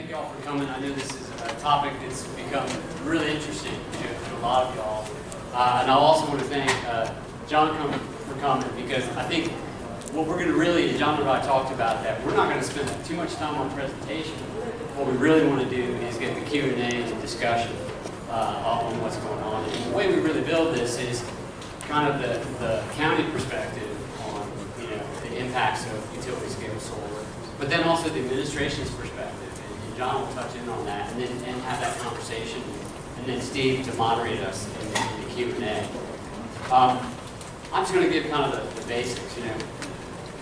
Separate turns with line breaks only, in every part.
Thank you all for coming. I know this is a topic that's become really interesting to a lot of y'all. And I also want to thank John for coming, because I think what we're going to really, and John and I talked about that, we're not going to spend too much time on presentation. What we really want to do is get the Q&A and discussion on what's going on. And the way we really build this is kind of the county perspective on the impacts of utility scale solar, but then also the administration's perspective. And John will touch in on that, and then have that conversation, and then Steve to moderate us in the Q&A. I'm just going to give kind of the basics.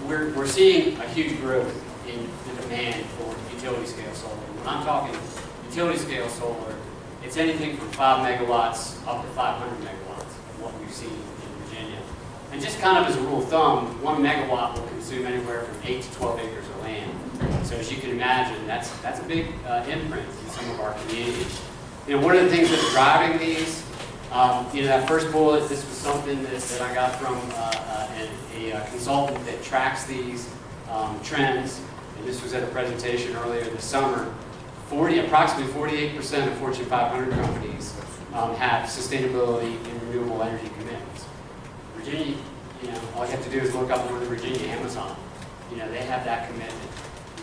We're seeing a huge growth in the demand for utility scale solar. When I'm talking utility scale solar, it's anything from 5 megawatts up to 500 megawatts of what we've seen in Virginia. And just kind of as a rule of thumb, 1 megawatt will consume anywhere from 8 to 12 acres of land. So as you can imagine, that's a big imprint in some of our communities. One of the things that's driving these, that first bullet, this was something that I got from a consultant that tracks these trends, and this was at a presentation earlier this summer. Approximately 48% of Fortune 500 companies have sustainability and renewable energy commitments. Virginia, all you have to do is look up Northern Virginia, Amazon. They have that commitment.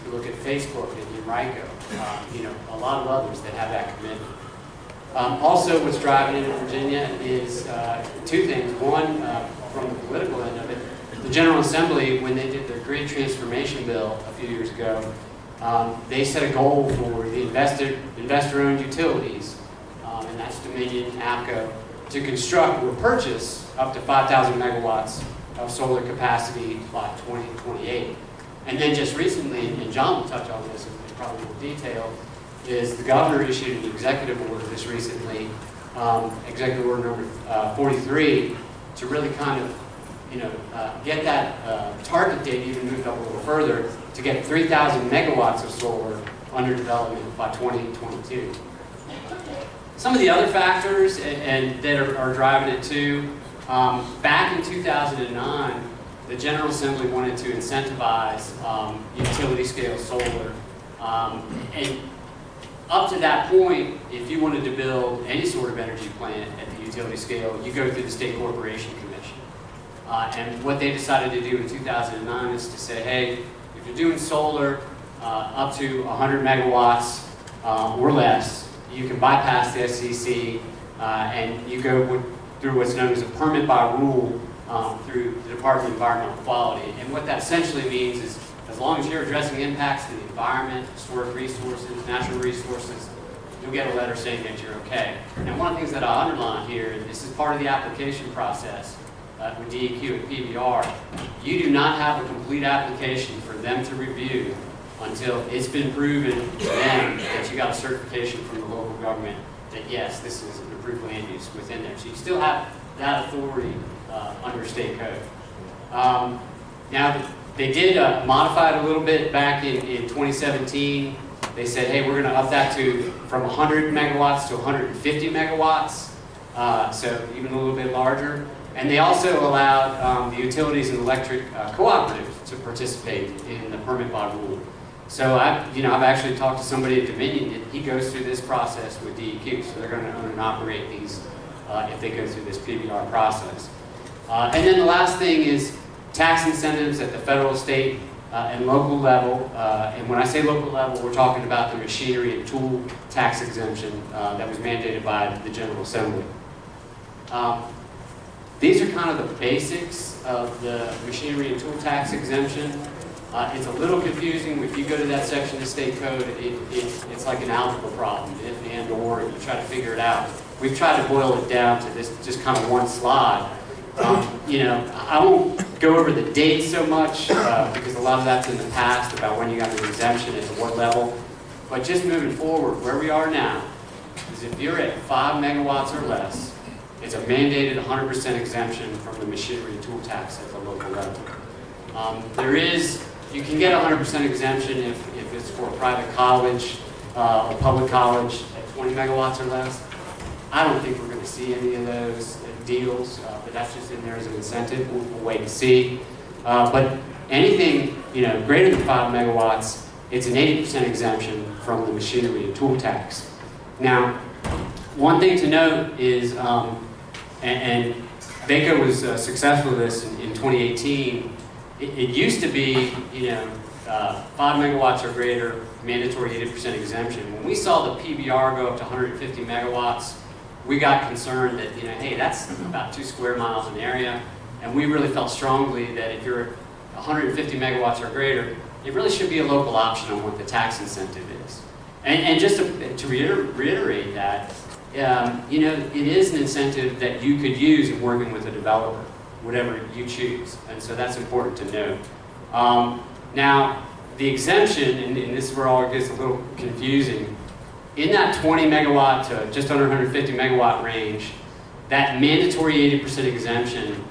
You look at Facebook and VACo, a lot of others that have that commitment. Also, what's driving it in Virginia is two things. One, from the political end of it, the General Assembly, when they did their grid transformation bill a few years ago, they set a goal for the investor-owned utilities, and that's Dominion, VACo, to construct or purchase up to 5,000 megawatts of solar capacity by 2028. And then just recently, and John will touch on this in probably more detail, is the governor issued an executive order just recently, executive order number 43, to really kind of get that target date even moved up a little further, to get 3,000 megawatts of solar under development by 2022. Some of the other factors that are driving it too, back in 2009, the General Assembly wanted to incentivize utility scale solar. And up to that point, if you wanted to build any sort of energy plant at the utility scale, you go through the State Corporation Commission. And what they decided to do in 2009 is to say, hey, if you're doing solar up to 100 megawatts or less, you can bypass the SCC and you go through what's known as a permit by rule through the Department of Environmental Quality. And what that essentially means is, as long as you're addressing impacts to the environment, historic resources, natural resources, you'll get a letter saying that you're okay. Now, one of the things that I underline here, and this is part of the application process with DEQ and PBR, you do not have a complete application for them to review until it's been proven to them that you got a certification from the local government that yes, this is an approved land use within there. So you still have that authority under state code. Now, they did modify it a little bit back in 2017. They said, hey, we're going to up that from 100 megawatts to 150 megawatts, so even a little bit larger. And they also allowed the utilities and electric cooperatives to participate in the permit by rule. So I've actually talked to somebody at Dominion, and he goes through this process with DEQ, so they're going to own and operate these if they go through this PBR process. And then the last thing is tax incentives at the federal, state, and local level. And when I say local level, we're talking about the machinery and tool tax exemption that was mandated by the General Assembly. These are kind of the basics of the machinery and tool tax exemption. It's a little confusing. If you go to that section of state code, it's like an algebra problem, if and or, and you try to figure it out. We've tried to boil it down to this just kind of one slide. I won't go over the dates so much because a lot of that's in the past about when you got an exemption and at what level. But just moving forward, where we are now is if you're at 5 megawatts or less, it's a mandated 100% exemption from the machinery and tool tax at the local level. You can get 100% exemption if it's for a private college, a public college at 20 megawatts or less. I don't think we're going to see any of those deals, but that's just in there as an incentive. We'll wait and see. But anything greater than 5 megawatts, it's an 80% exemption from the machinery and tool tax. Now, one thing to note is, and VACo was successful with this in 2018. It used to be, 5 megawatts or greater, mandatory 80% exemption. When we saw the PBR go up to 150 megawatts, we got concerned that, hey, that's about 2 square miles in area, and we really felt strongly that if you're 150 megawatts or greater, it really should be a local option on what the tax incentive is. And just to reiterate that, it is an incentive that you could use in working with a developer, whatever you choose, and so that's important to note. Now, the exemption, and this is where all it gets a little confusing, in that 20 megawatt to just under 150 megawatt range, that mandatory 80% exemption,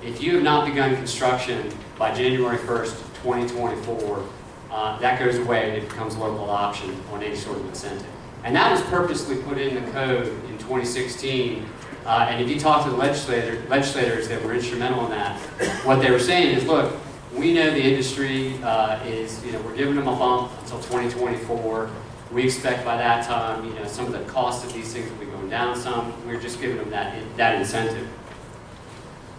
if you have not begun construction by January 1st, 2024, that goes away and it becomes a local option on any sort of incentive. And that was purposely put in the code in 2016. And if you talk to the legislators that were instrumental in that, what they were saying is, look, we know the industry is, we're giving them a bump until 2024. We expect by that time, some of the cost of these things will be going down some. We're just giving them that incentive.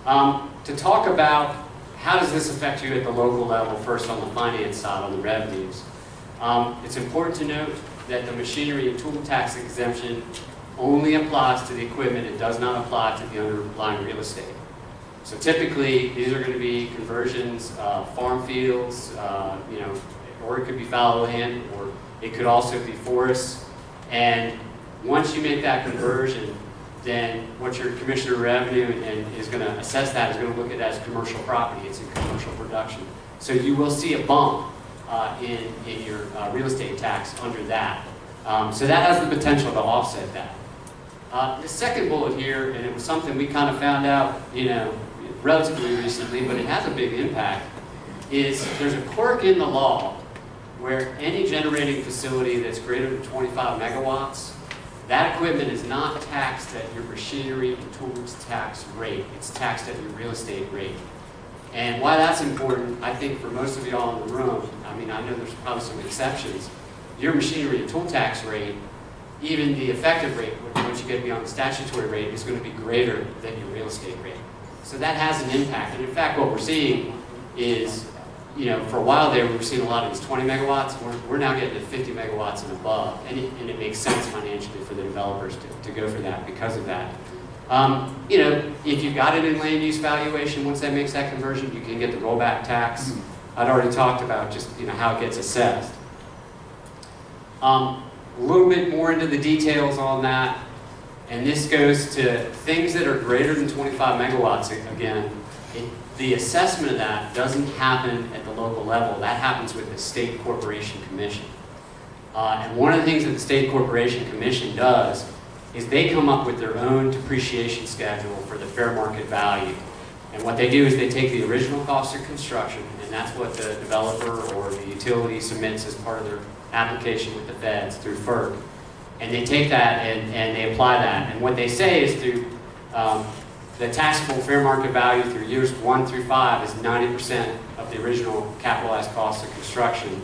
To talk about how does this affect you at the local level, first on the finance side, on the revenues. It's important to note that the machinery and tool tax exemption only applies to the equipment. It does not apply to the underlying real estate. So typically, these are going to be conversions, farm fields, or it could be fallow land, or it could also be forests. And once you make that conversion, then what your Commissioner of Revenue is going to assess that is going to look at it as commercial property. It's in commercial production. So you will see a bump in your real estate tax under that. So that has the potential to offset that. The second bullet here, and it was something we kind of found out, relatively recently, but it has a big impact, is there's a quirk in the law where any generating facility that's greater than 25 megawatts, that equipment is not taxed at your machinery and tools tax rate. It's taxed at your real estate rate. And why that's important, I think for most of y'all in the room, I know there's probably some exceptions, your machinery and tool tax rate, even the effective rate, once you get beyond the statutory rate, is going to be greater than your real estate rate. So that has an impact. And in fact, what we're seeing is, for a while there, we were seeing a lot of these 20 megawatts. We're now getting to 50 megawatts and above. And it makes sense financially for the developers to go for that because of that. If you've got it in land use valuation, once that makes that conversion, you can get the rollback tax. I'd already talked about just, how it gets assessed. A little bit more into the details on that. And this goes to things that are greater than 25 megawatts. Again, the assessment of that doesn't happen at the local level. That happens with the State Corporation Commission. And one of the things that the State Corporation Commission does is they come up with their own depreciation schedule for the fair market value. And what they do is they take the original cost of construction, and that's what the developer or the utility submits as part of their application with the feds through FERC. And they take that and they apply that. And what they say is through the taxable fair market value through years 1 through 5 is 90% of the original capitalized cost of construction.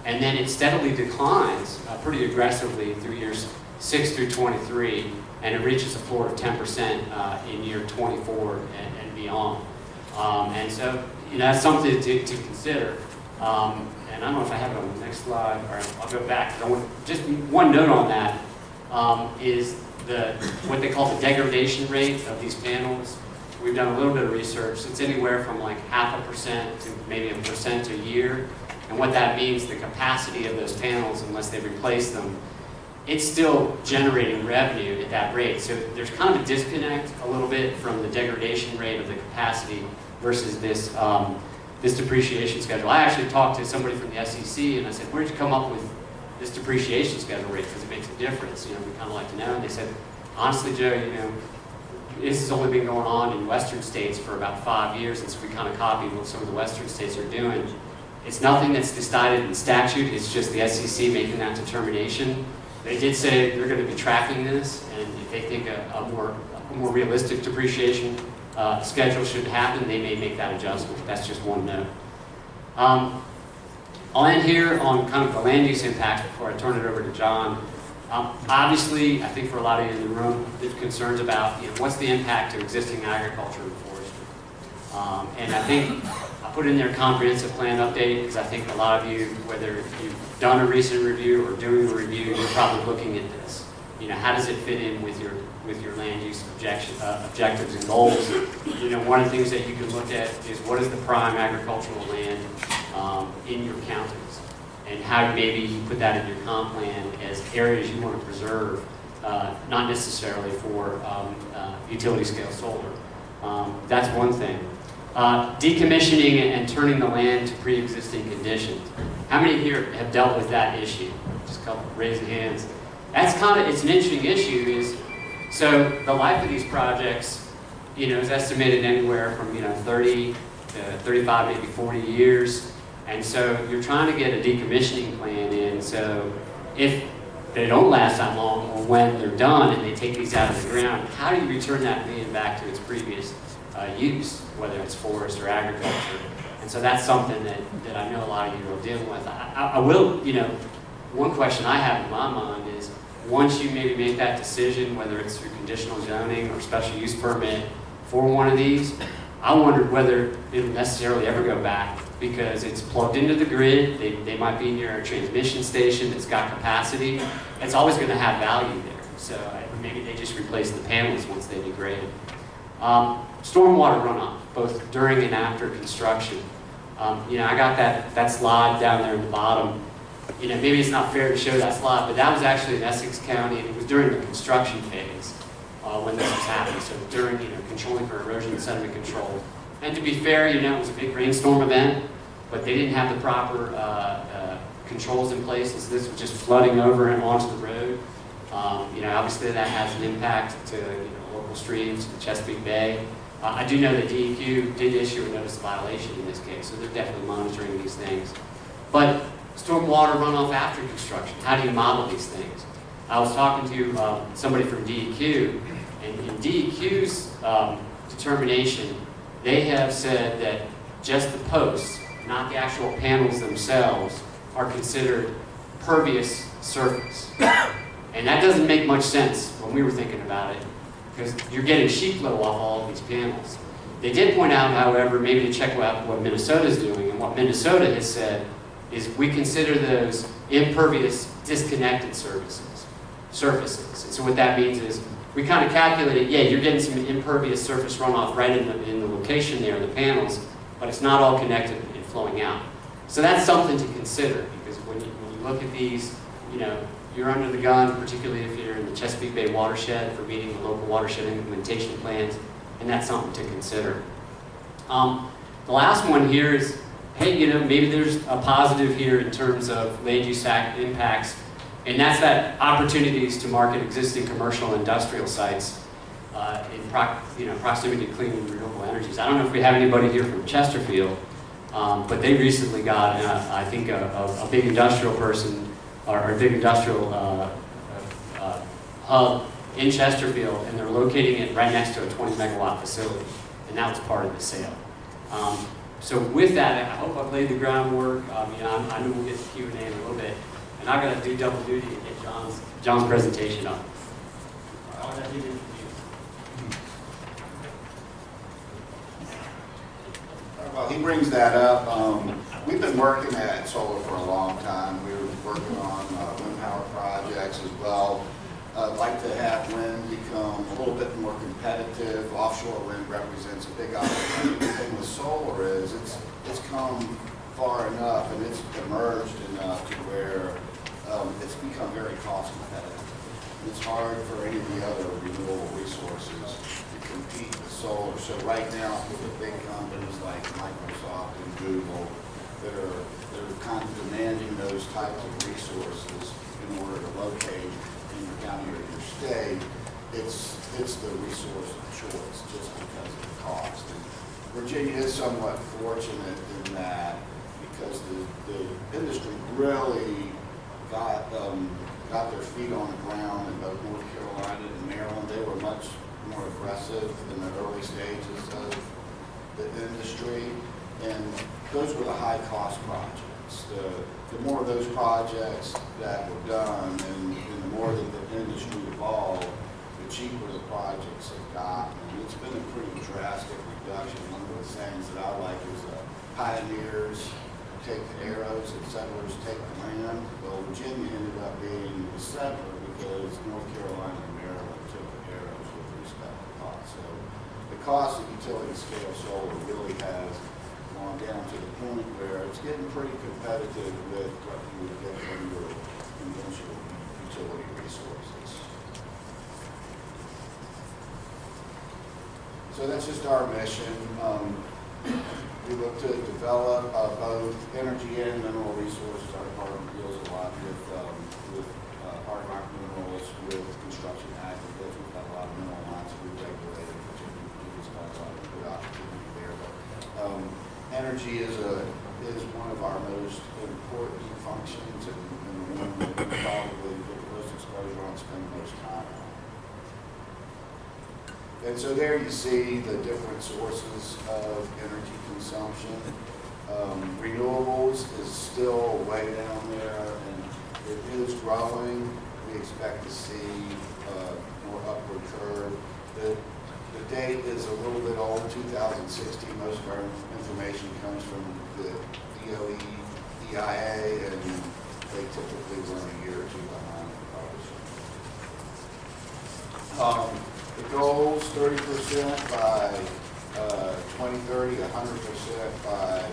And then it steadily declines pretty aggressively through years 6 through 23, and it reaches a floor of 10% in year 24 and beyond. And so, that's something to consider. And I don't know if I have it on the next slide, or I'll go back. Just one note on that is what they call the degradation rate of these panels. We've done a little bit of research. It's anywhere from like 0.5% to maybe 1% a year. And what that means, the capacity of those panels, unless they replace them, it's still generating revenue at that rate. So there's kind of a disconnect a little bit from the degradation rate of the capacity versus this this depreciation schedule. I actually talked to somebody from the SEC and I said, where'd you come up with this depreciation schedule rate? Because it makes a difference. We kind of like to know. And they said, honestly, Joe, this has only been going on in Western states for about 5 years, and so we kind of copied what some of the Western states are doing. It's nothing that's decided in statute. It's just the SEC making that determination. They did say they're going to be tracking this, and if they think a more realistic depreciation schedule should happen, they may make that adjustment. That's just one note. I'll end here on kind of the land use impact before I turn it over to John. Obviously, I think for a lot of you in the room, there's concerns about, what's the impact to existing agriculture and forestry. And I think I put in there comprehensive plan update because I think a lot of you, whether you've done a recent review or doing a review, you're probably looking at this. How does it fit in with your land use objectives and goals? One of the things that you can look at is what is the prime agricultural land in your counties, and how maybe you put that in your comp plan as areas you want to preserve, not necessarily for utility scale solar. That's one thing. Decommissioning and turning the land to pre-existing conditions. How many here have dealt with that issue? Just a couple raising hands. That's it's an interesting issue. So the life of these projects, is estimated anywhere from 30 to 35, maybe 40 years. And so you're trying to get a decommissioning plan in. So if they don't last that long, or when they're done and they take these out of the ground, how do you return that land back to its previous use, whether it's forest or agriculture? And so that's something that I know a lot of you are dealing with. I will, one question I have in my mind is, once you maybe make that decision, whether it's through conditional zoning or special use permit for one of these, I wondered whether it'll necessarily ever go back, because it's plugged into the grid. They might be near a transmission station that's got capacity. It's always going to have value there. So maybe they just replace the panels once they degrade. Stormwater runoff, both during and after construction. I got that slide down there in the bottom. Maybe it's not fair to show that slide, but that was actually in Essex County, and it was during the construction phase when this was happening. So during, controlling for erosion and sediment control. And to be fair, it was a big rainstorm event, but they didn't have the proper controls in place, and so this was just flooding over and onto the road. Obviously that has an impact to local streams, the Chesapeake Bay. I do know that DEQ did issue a notice of violation in this case, so they're definitely monitoring these things. But stormwater runoff after construction, how do you model these things? I was talking to somebody from DEQ, and in DEQ's determination, they have said that just the posts, not the actual panels themselves, are considered pervious surface. And that doesn't make much sense when we were thinking about it, because you're getting sheet flow off all of these panels. They did point out, however, maybe to check out what Minnesota's doing, and what Minnesota has said is we consider those impervious disconnected surfaces. And so what that means is we kind of calculated, yeah, you're getting some impervious surface runoff right in the location there, the panels, but it's not all connected and flowing out. So that's something to consider, because when you look at these, you're under the gun, particularly if you're in the Chesapeake Bay watershed, for meeting the local watershed implementation plans, and that's something to consider. The last one here is, hey, maybe there's a positive here in terms of land use impacts, and that's that opportunities to market existing commercial and industrial sites in proximity to clean and renewable energies. I don't know if we have anybody here from Chesterfield, but they recently got, I think, a big industrial person, or a big industrial hub in Chesterfield, and they're locating it right next to a 20 megawatt facility, and that was part of the sale. So with that, I hope I've laid the groundwork. I know we'll get to Q&A in a little bit, and I've got to do double duty and get John's presentation up.
Well, he brings that up. We've been working at solar for a long time. We were working on wind power projects as well. I'd like to have wind become a little bit more competitive. Offshore wind represents a big opportunity. The thing with solar is it's come far enough and it's emerged enough to where it's become very cost competitive. It's hard for any of the other renewable resources to compete with solar. So right now, with the big companies like Microsoft and Google that are kind of demanding those types of resources in order to locate in your county or your state, it's the resource of choice just because of the cost. And Virginia is somewhat fortunate in that because the industry really got their feet on the ground in both North Carolina and Maryland. They were much more aggressive in the early stages of the industry, and those were the high-cost projects. projects. The more of those projects that were done, and the more that the industry evolved, the cheaper the projects have gotten. And it's been a pretty drastic reduction. One of the things that I like is pioneers take the arrows and settlers take the land. Well, Virginia ended up being the settler because North Carolina and Maryland took the arrows with respect to cost. So the cost of utility scale solar really has gone down to the point where it's getting pretty competitive with what you would get from your conventional utility resources. So that's just our mission. We look to develop both energy and mineral resources. Our department deals a lot with hard rock minerals, with construction aggregates. We've got a lot of mineral mines we've regulated, particularly we've got a lot of good opportunity there. But energy is one of our most important functions, and the one that we probably get the most exposure on, spend the most time on. And so there you see the different sources of energy consumption. Renewables is still way down there, and it is growing. We expect to see more upward curve. The date is a little bit old, 2016. Most of our information comes from the DOE, EIA, and they typically run a year or two behind the publishing. The goals, 30% by 2030, 100% by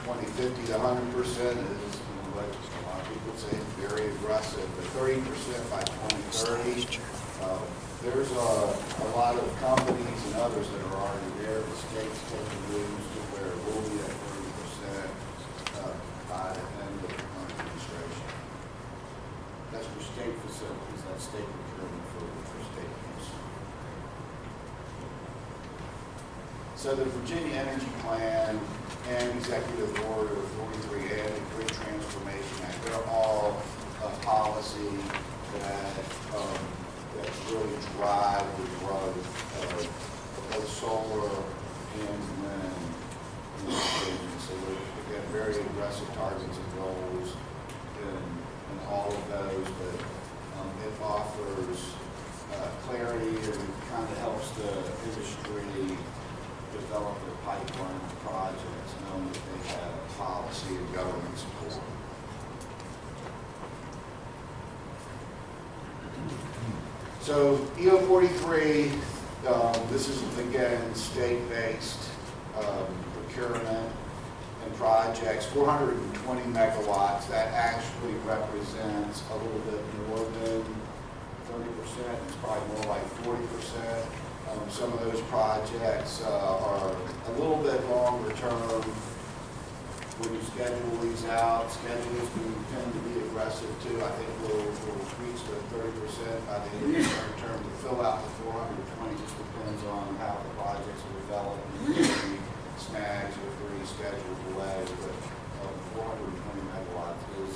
2050. The 100% is, what a lot of people say, very aggressive. The 30% by 2030, there's a lot of companies and others that are already there. The state's taking moves to where it will be at 30% by the end of the current administration. That's for state facilities. That's state procurement for state use. So the Virginia Energy Plan and Executive Order 43 and the Grid Transformation Act, they're all a policy that really drive the growth of both solar and wind in Virginia. So we have very aggressive targets and goals in all of those, but it offers clarity and kind of helps the industry develop their pipeline of projects, knowing that they have policy and government support. So EO 43, this is again state-based procurement and projects, 420 megawatts. That actually represents a little bit more than 30%. It's probably more like 40%. Some of those projects are a little bit longer term. When you schedule these out, schedules tend to be aggressive too. I think we'll reach the 30% by the end of the term. To fill out the 420 just depends on how the projects are developed. Any snags or free schedule delays, but 420 megawatts is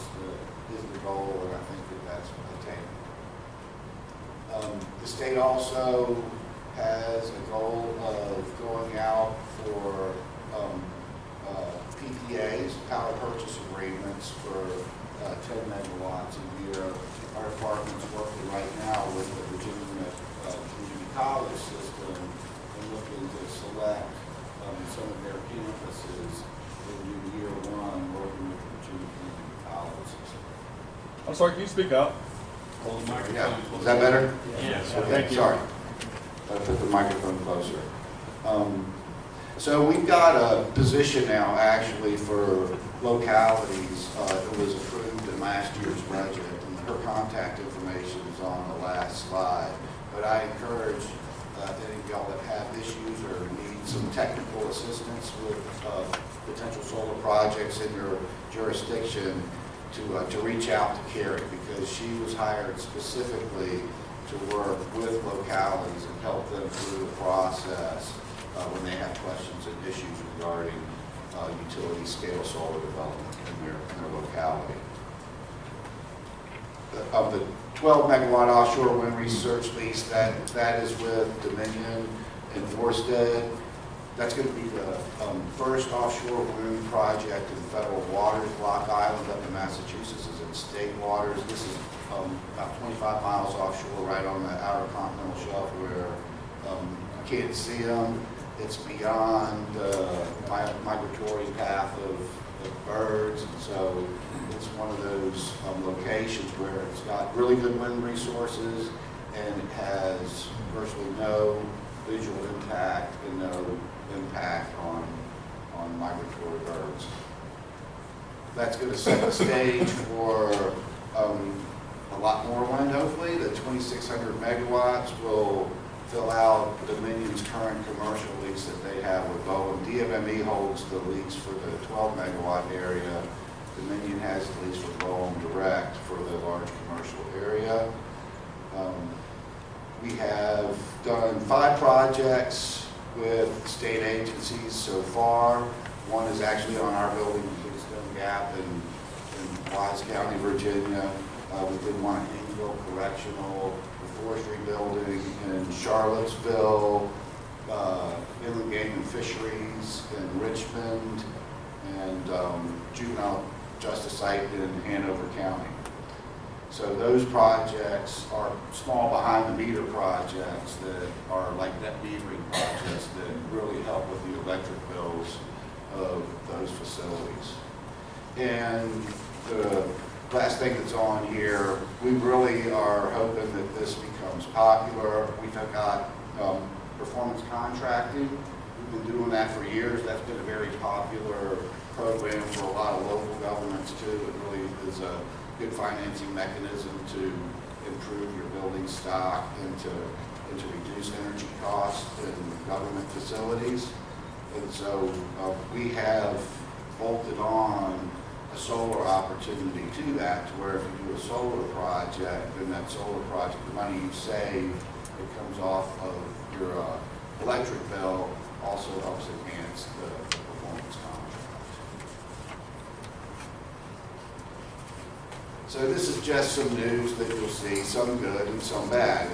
the goal, and I think that's attainable. The state also has a goal of going out for PPAs, power purchase agreements, for 10 megawatts a year. Our department's working right now with the Virginia Community College system and looking to select some of their campuses in year one, working with the Virginia Community College system.
I'm sorry, can you speak up?
Yeah. Is that better?
Yes.
Okay,
Thank you.
sorry. I put the microphone closer. So we've got a position now actually for localities. It was approved in last year's budget, and her contact information is on the last slide. But I encourage any of y'all that have issues or need some technical assistance with potential solar projects in your jurisdiction to reach out to Carrie, because she was hired specifically to work with localities and help them through the process when they have questions and issues regarding utility scale solar development in their locality. Of the 12 megawatt offshore wind research lease, that is with Dominion and Forstead. That's going to be the first offshore wind project in federal waters. Block Island up in Massachusetts is in state waters. This is about 25 miles offshore, right on the outer continental shelf where you can't see them. It's beyond the migratory path of birds, and so it's one of those locations where it's got really good wind resources and it has virtually no visual impact and no impact on migratory birds. That's going to set the stage for a lot more wind, hopefully. The 2,600 megawatts will fill out Dominion's current commercial lease that they have with Boeing. DMME holds the lease for the 12 megawatt area. Dominion has the lease with Boeing direct for the large commercial area. We have done 5 projects with state agencies so far. One is actually on our building in Keystone Gap in Wise County, Virginia. We did one in Haynesville Correctional, the Forestry Building in Charlottesville, Inland Game and Fisheries in Richmond, and Juvenile Justice Site in Hanover County. So those projects are small behind-the-meter projects that are like net metering projects that really help with the electric bills of those facilities. And the last thing that's on here, we really are hoping that this becomes popular. We've got performance contracting. We've been doing that for years. That's been a very popular program for a lot of local governments too. It really is a good financing mechanism to improve your building stock and to reduce energy costs in government facilities. And so we have bolted on a solar opportunity to that, to where if you do a solar project, then that solar project, the money you save, it comes off of your electric bill, also helps enhance the performance contract. So this is just some news that you'll see, some good and some bad,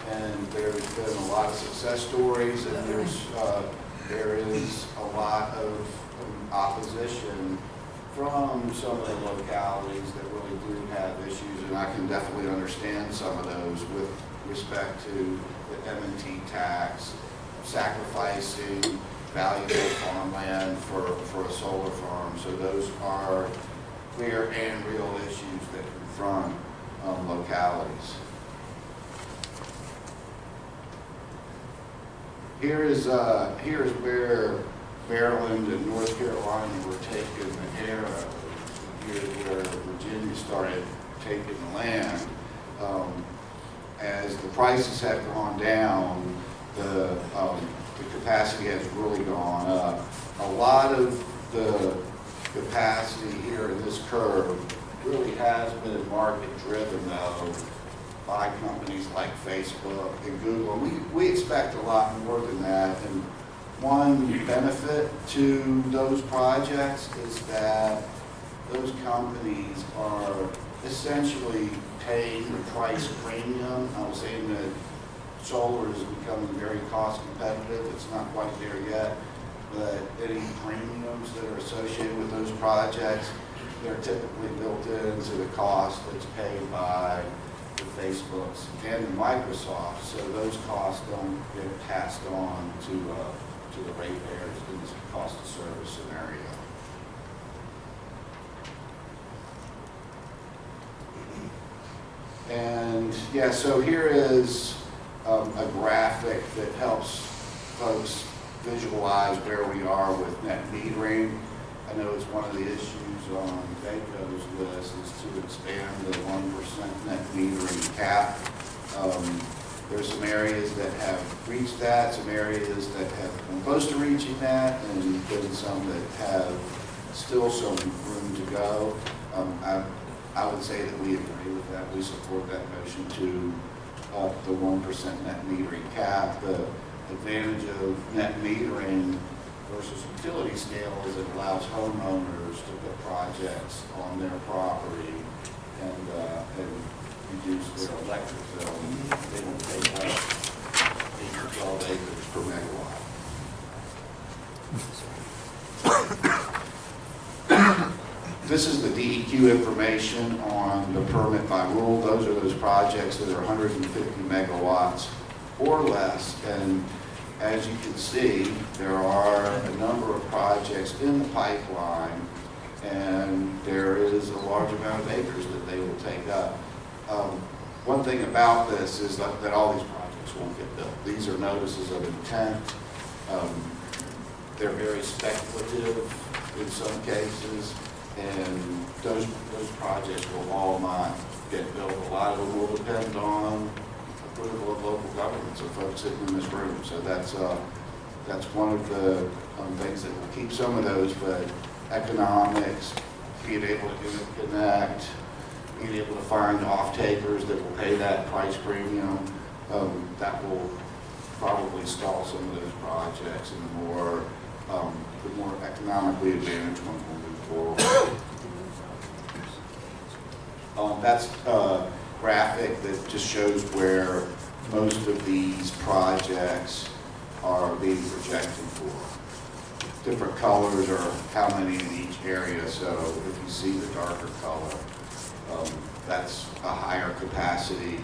and there's been a lot of success stories, and there is a lot of opposition from some of the localities that really do have issues, and I can definitely understand some of those with respect to the M&T tax, sacrificing valuable farmland for a solar farm. So those are clear and real issues that confront localities. Here is where Maryland and North Carolina were taking the era. Here's where Virginia started taking the land. As the prices have gone down, the capacity has really gone up. A lot of the capacity here in this curve really has been market driven though by companies like Facebook and Google. And we expect a lot more than that. And one benefit to those projects is that those companies are essentially paying the price premium. I was saying that solar is becoming very cost competitive. It's not quite there yet, but any premiums that are associated with those projects, they're typically built into the cost that's paid by the Facebooks and the Microsoft. So those costs don't get passed on to the ratepayers in this cost of service scenario. And yeah, so here is a graphic that helps folks visualize where we are with net metering. I know it's one of the issues on VACo's list is to expand the 1% net metering cap. There's some areas that have reached that, some areas that have come close to reaching that, and then some that have still some room to go. I would say that we agree with that. We support that motion to the 1% net metering cap. The advantage of net metering versus utility scale is it allows homeowners to put projects on their property and reduce their electric bill. They don't take up 8 to 12 acres per megawatt. This is the DEQ information on the permit by rule. Those are those projects that are 150 megawatts or less. And as you can see, there are a number of projects in the pipeline, and there is a large amount of acres that they will take up. One thing about this is that all these projects won't get built. These are notices of intent. They're very speculative in some cases, and those projects will all not get built. A lot of them will depend on approval of local governments or folks sitting in this room. So that's one of the things that will keep some of those, but economics, being able to interconnect, being able to find off-takers that will pay that price premium, that will probably stall some of those projects, and the more economically advantaged ones will move forward. That's a graphic that just shows where most of these projects are being projected for. Different colors are how many in each area, so if you see the darker color, that's a higher capacity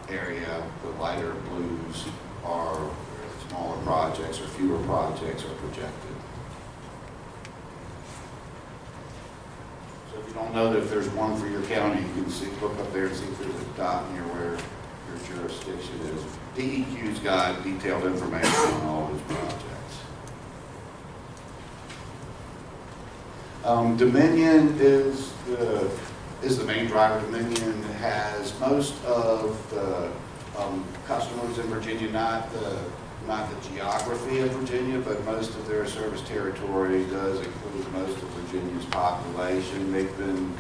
area. The lighter blues are smaller projects or fewer projects are projected. So if you don't know that if there's one for your county, you can look up there and see if there's a dot near where your jurisdiction is. DEQ's got detailed information on all those projects. Dominion is the main driver. Dominion has most of the customers in Virginia, not the geography of Virginia, but most of their service territory does include most of Virginia's population. They've been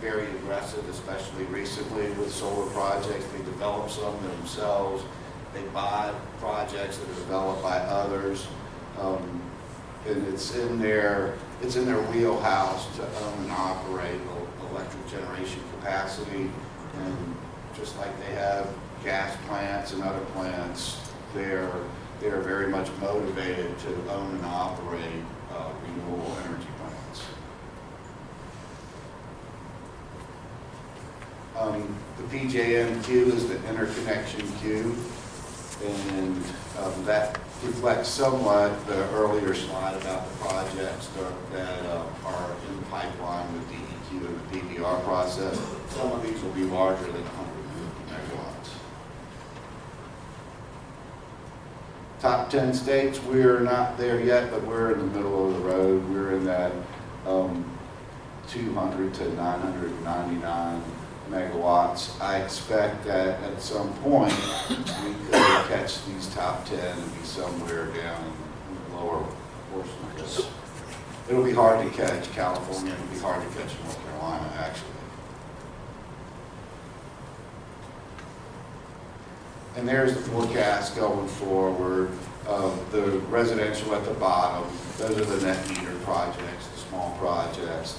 very aggressive, especially recently with solar projects. They develop some themselves. They buy projects that are developed by others, and it's in their wheelhouse to own and operate electric generation capacity. And just like they have gas plants and other plants, they're very much motivated to own and operate renewable energy plants. The PJM queue is the interconnection queue, and that reflects somewhat the earlier slide about the projects that are in the pipeline with DEQ and the PBR process. Some of these will be larger than 150 megawatts. Top 10 states, we're not there yet, but we're in the middle of the road. We're in that 200 to 999 megawatts. I expect that at some point we could catch these top 10 and be somewhere down in the lower portion of this. It'll be hard to catch California, it'll be hard to catch North Carolina, actually. And there's the forecast going forward. The residential at the bottom, those are the net meter projects, the small projects.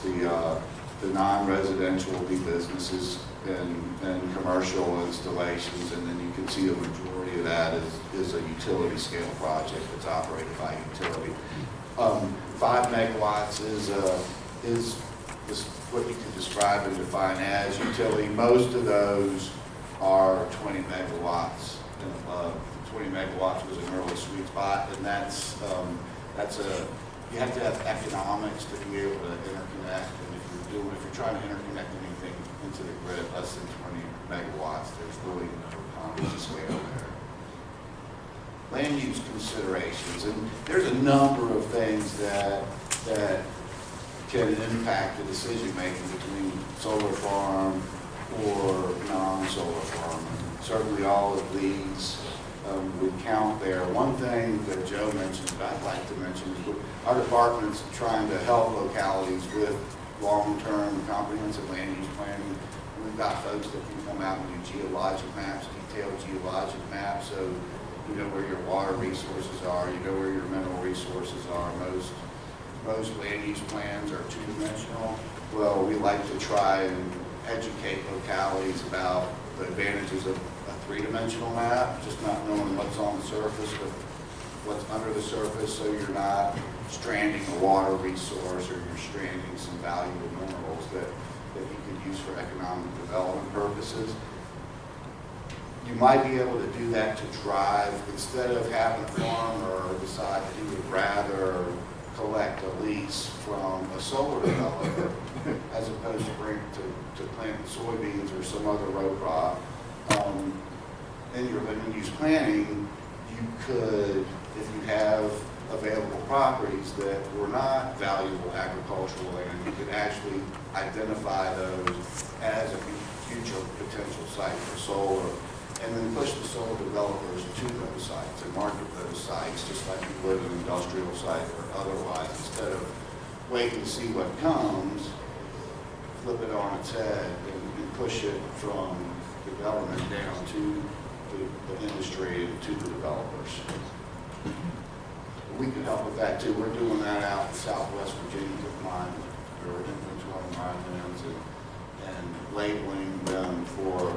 The non-residential will be businesses and commercial installations, and then you can see the majority of that is a utility scale project that's operated by utility. 5 megawatts is what you could describe and define as utility. Most of those are 20 megawatts and above. 20 megawatts was an early sweet spot, and that's you have to have economics to be able to interconnect. And if you're trying to interconnect anything into the grid less than 20 megawatts, there's really no economy to scale there. Land use considerations, and there's a number of things that can impact the decision making between solar farm or non-solar farm. And certainly all of these would count there. One thing that Joe mentioned that I'd like to mention is our department's trying to help localities with long-term comprehensive land use planning. We've got folks that can come out and do geologic maps, detailed geologic maps, so you know where your water resources are, you know where your mineral resources are. Most land use plans are two-dimensional. Well, we like to try and educate localities about the advantages of a three-dimensional map, just not knowing what's on the surface, but what's under the surface, so you're not stranding a water resource, or you're stranding some valuable minerals that you could use for economic development purposes. You might be able to do that to drive, instead of having a farmer decide that he would rather collect a lease from a solar developer as opposed to plant soybeans or some other row crop. In your land use planning, you could, if you have available properties that were not valuable agricultural land, you could actually identify those as a future potential site for solar, and then push the solar developers to those sites and market those sites just like you would an industrial site or otherwise. Instead of waiting to see what comes, flip it on its head and push it from the government down to the industry and to the developers. We can help with that too. We're doing that out in Southwest Virginia with mine, or inventory mine lands, and labeling them for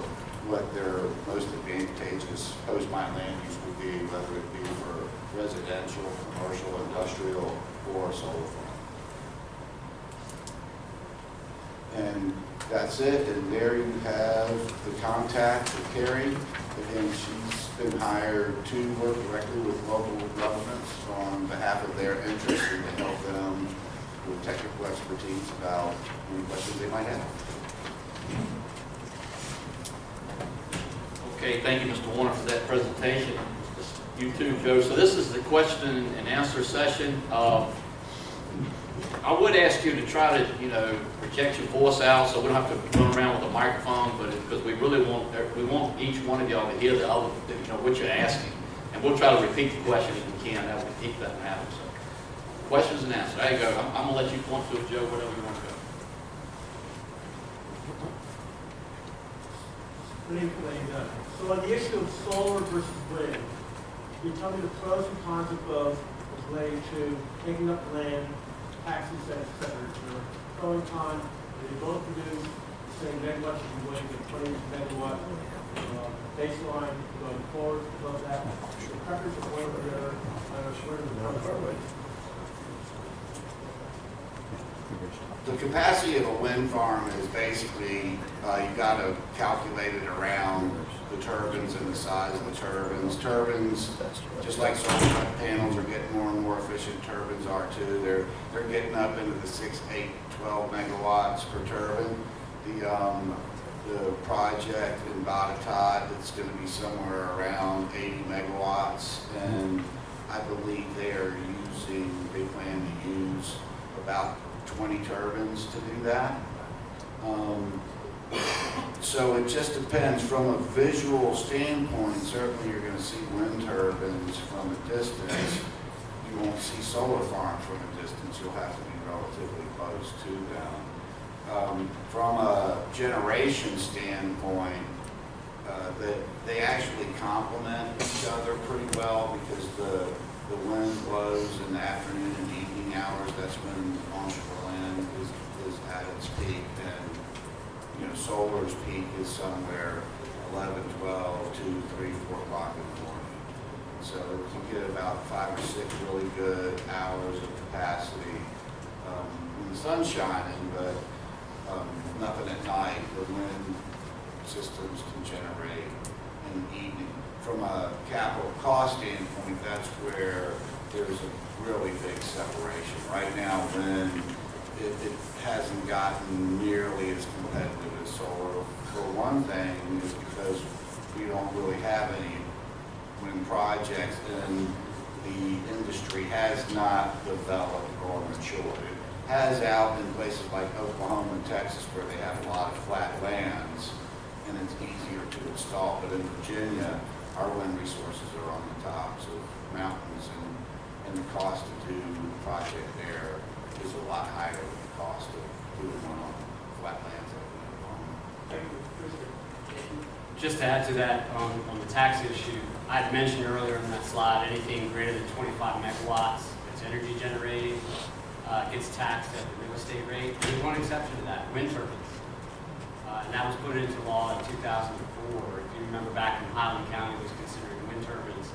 what their most advantageous post-mine land use would be, whether it be for residential, commercial, industrial, or solar farm. And that's it. And there you have the contact for Carrie. Again, she's been hired to work directly with local governments on behalf of their interests and to help them with technical expertise about any questions they might have.
Okay, thank you, Mr. Warner, for that presentation. You too, Joe. So this is the question and answer session. I would ask you to try to, project your voice out so we don't have to run around with a microphone, but because we really want each one of y'all to hear the other, what you're asking, and we'll try to repeat the question if we can. That will keep that happen. So, questions and answers. There you go. I'm gonna let you point to it, Joe. Whatever you want to go.
So on the issue of solar versus wind, can you tell me the pros and cons of both as related to taking up land, taxes, etc. The pro and con, they both produce the same megawatts as you would get 20 megawatt baseline going forward above that. The preference of one or the other,
The capacity of a wind farm is basically, you got to calculate it around the turbines and the size of the turbines. Turbines, just like solar panels, are getting more and more efficient. Turbines are too. They're getting up into the 6, 8, 12 megawatts per turbine. The project in Botetourt, it's going to be somewhere around 80 megawatts, and I believe they plan to use about 20 turbines to do that. So it just depends. From a visual standpoint, certainly you're going to see wind turbines from a distance. You won't see solar farms from a distance. You'll have to be relatively close to them. From a generation standpoint, they actually complement each other pretty well, because the wind blows in the afternoon and evening hours. That's when onshore land is at its peak, and solar's peak is somewhere 11, 12, 2, 3, 4 o'clock in the morning. So you get about 5 or 6 really good hours of capacity when the sun's shining, but nothing at night. The wind systems can generate in the evening. From a capital cost standpoint, that's where there's a really big separation. Right now, wind, it hasn't gotten nearly as competitive as solar. For one thing, is because we don't really have any wind projects, and the industry has not developed or matured. It has out in places like Oklahoma and Texas, where they have a lot of flat lands, and it's easier to install. But in Virginia, our wind resources are on the tops of mountains, and the cost to do the project there is a lot higher than the cost of doing one on flat lands like Oklahoma.
Just to add to that, on the tax issue, I had mentioned earlier in that slide, anything greater than 25 megawatts that's energy generating gets taxed at the real estate rate. There's one exception to that, wind turbines. And that was put into law in 2004. If you remember back when Highland County was considering wind turbines,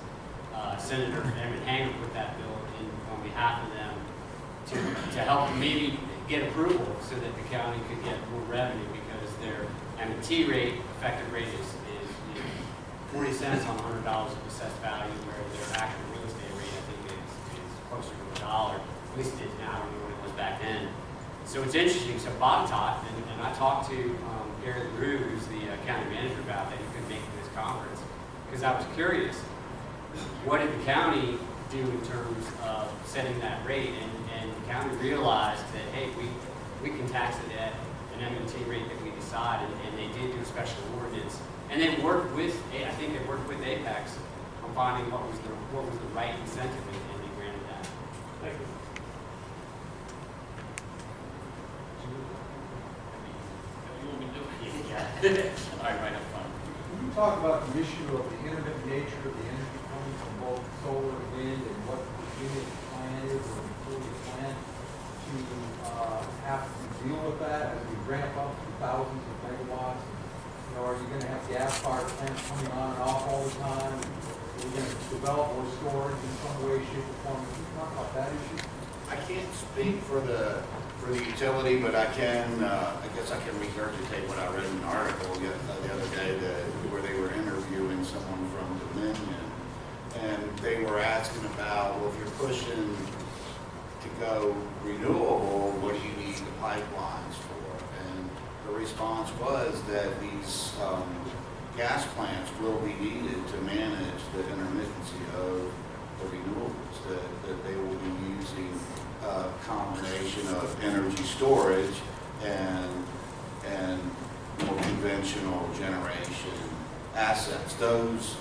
Senator Edmund Hanger put that bill in on behalf of them to help maybe get approval so that the county could get more revenue because their M&T rate, effective rate is 40 cents on $100 of assessed value, where their actual real estate rate, I think, is closer to $1. At least it is now. I don't know what it was back then. So it's interesting. So Botetourt, and I talked to Gary LaRue, who's the county manager, about that. He couldn't make it to this conference because I was curious. What did the county do in terms of setting that rate? And the county realized that, hey, we can tax it at an M&T rate that we decide, and they did do a special ordinance. And they worked with, I think they worked with Apex on finding what was the right incentive, and they granted that. Thank you. Yeah. All right up front.
Can you talk about the issue of the intermittent nature of the energy coming from both solar and wind, and what Virginia's plan is, or Utility's plan to have to deal with that as we ramp up to thousands of megawatts? You know, are you going to have gas-fired plants coming on and off all the time? Are you going to develop more storage in some way, shape, or form? Can you talk about that issue?
I can't speak for the utility, but I can, I guess I can regurgitate what I read in an article the other day where they were interviewing someone from Dominion, and they were asking about, well, if you're pushing to go renewable, what do you need the pipelines for? And the response was that these gas plants will be needed to manage the intermittency of the renewables, that they will be using a combination of energy storage and more conventional generation assets. Those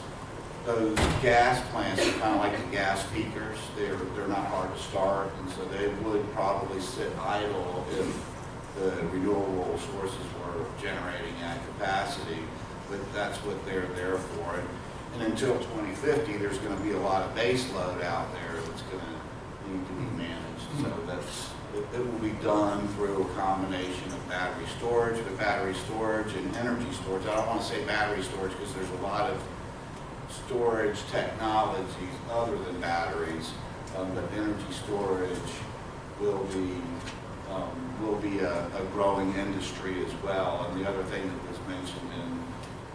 gas plants are kind of like the gas peakers. They're not hard to start, and so they would probably sit idle if the renewable sources were generating at capacity, but that's what they're there for. And until 2050, there's going to be a lot of base load out there that's going to need to be managed. So it will be done through a combination of battery storage, and energy storage. I don't want to say battery storage because there's a lot of storage technologies other than batteries, but energy storage will be a growing industry as well. And the other thing that was mentioned in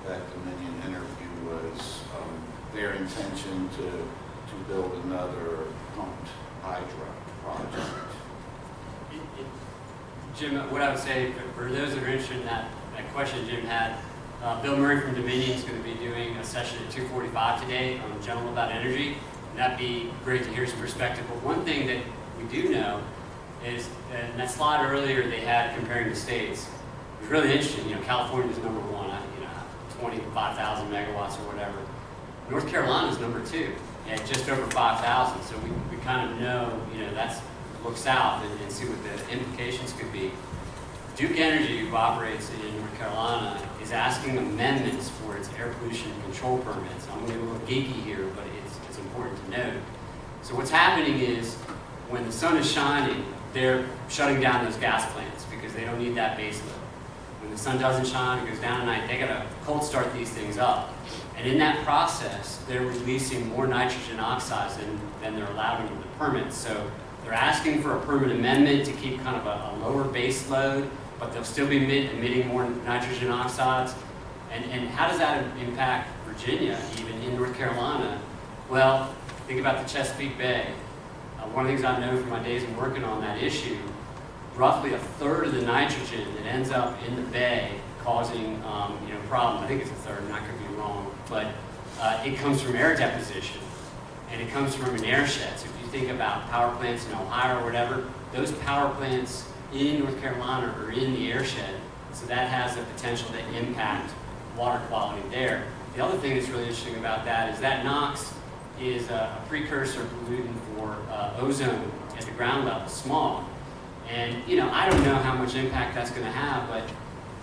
that Dominion interview was their intention to build another pumped hydro project.
Jim, what I would say for those that are interested in that question Jim had, Bill Murray from Dominion is going to be doing a session at 2:45 today on General about energy. And that'd be great to hear some perspective. But one thing that we do know is, in that slide earlier they had comparing the states, it was really interesting. You know, California is number one, 25,000 megawatts or whatever. North Carolina is number two at just over 5,000. So we kind of know, that's look south and see what the implications could be. Duke Energy, who operates in North Carolina, is asking amendments for its air pollution control permits. I'm going to get a little geeky here, but it's important to note. So what's happening is, when the sun is shining, they're shutting down those gas plants because they don't need that base load. When the sun doesn't shine, it goes down at night, they got to cold start these things up. And in that process, they're releasing more nitrogen oxides than they're allowed under the permits. So they're asking for a permit amendment to keep kind of a lower base load, but they'll still be emitting more nitrogen oxides. And how does that impact Virginia, even in North Carolina? Well, think about the Chesapeake Bay. One of the things I know from my days of working on that issue, roughly a third of the nitrogen that ends up in the bay causing problems, I think it's a third, and I could be wrong, but it comes from air deposition, and it comes from an air shed. So if you think about power plants in Ohio or whatever, those power plants in North Carolina are in the air shed, so that has the potential to impact water quality there. The other thing that's really interesting about that is that NOx is a precursor pollutant for ozone at the ground level, smog. And I don't know how much impact that's going to have, but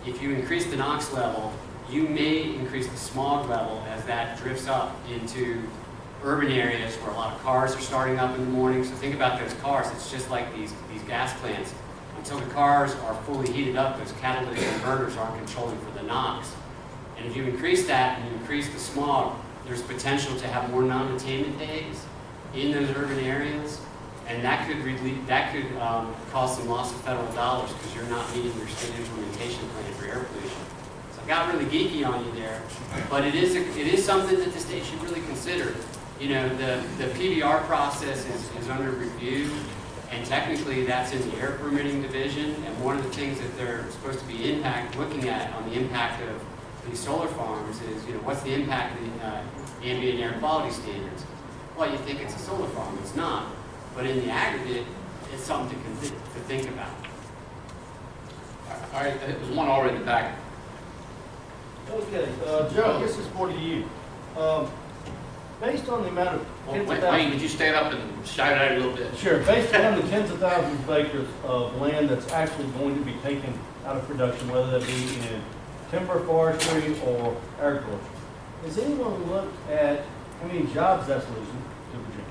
if you increase the NOx level, you may increase the smog level as that drifts up into urban areas where a lot of cars are starting up in the morning. So think about those cars. It's just like these gas plants. Until the cars are fully heated up, those catalytic converters aren't controlling for the NOx. And if you increase that and you increase the smog, there's potential to have more non-attainment days in those urban areas, and that could cause some loss of federal dollars because you're not meeting your state implementation plan for air pollution. So I got really geeky on you there, but it is something that the state should really consider. You know, the PBR process is under review, and technically that's in the air permitting division, and one of the things that they're supposed to be looking at on the impact of these solar farms is, you know, what's the impact of the ambient air quality standards? Well, you think it's a solar farm, it's not. But in the aggregate, it's something to think about.
All right, there's one already in the back.
Okay, Joe, this is for you. Based on the amount of tens of
Wayne,
thousands,
would you stand up and shout it out a little bit?
sure, based on the tens of thousands of acres of land that's actually going to be taken out of production, whether that be in timber, forestry, or agriculture, has anyone looked at how many jobs that's losing to Virginia?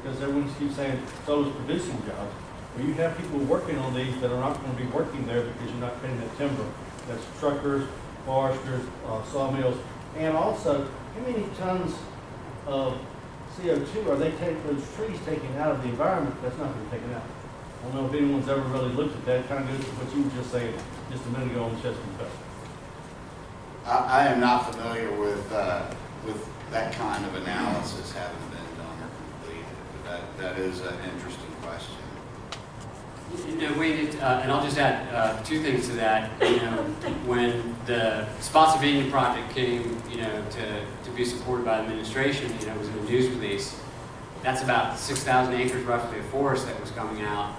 Because everyone keeps saying solar's producing jobs. Well, you have people working on these that are not going to be working there because you're not paying that timber. That's truckers, foresters, sawmills, and also how many tons of CO2 are those trees taking out of the environment that's not being taken out? I don't know if anyone's ever really looked at that. It kind of goes to what you were just saying just a minute ago on the Chesapeake Bay.
I am not familiar with that kind of analysis having been done or completed, but that is an interesting question.
You know, Wayne, and I'll just add two things to that. You know, when the Spotsylvania project came, you know, to be supported by the administration, you know, it was in a news release. That's about 6,000 acres roughly of forest that was coming out.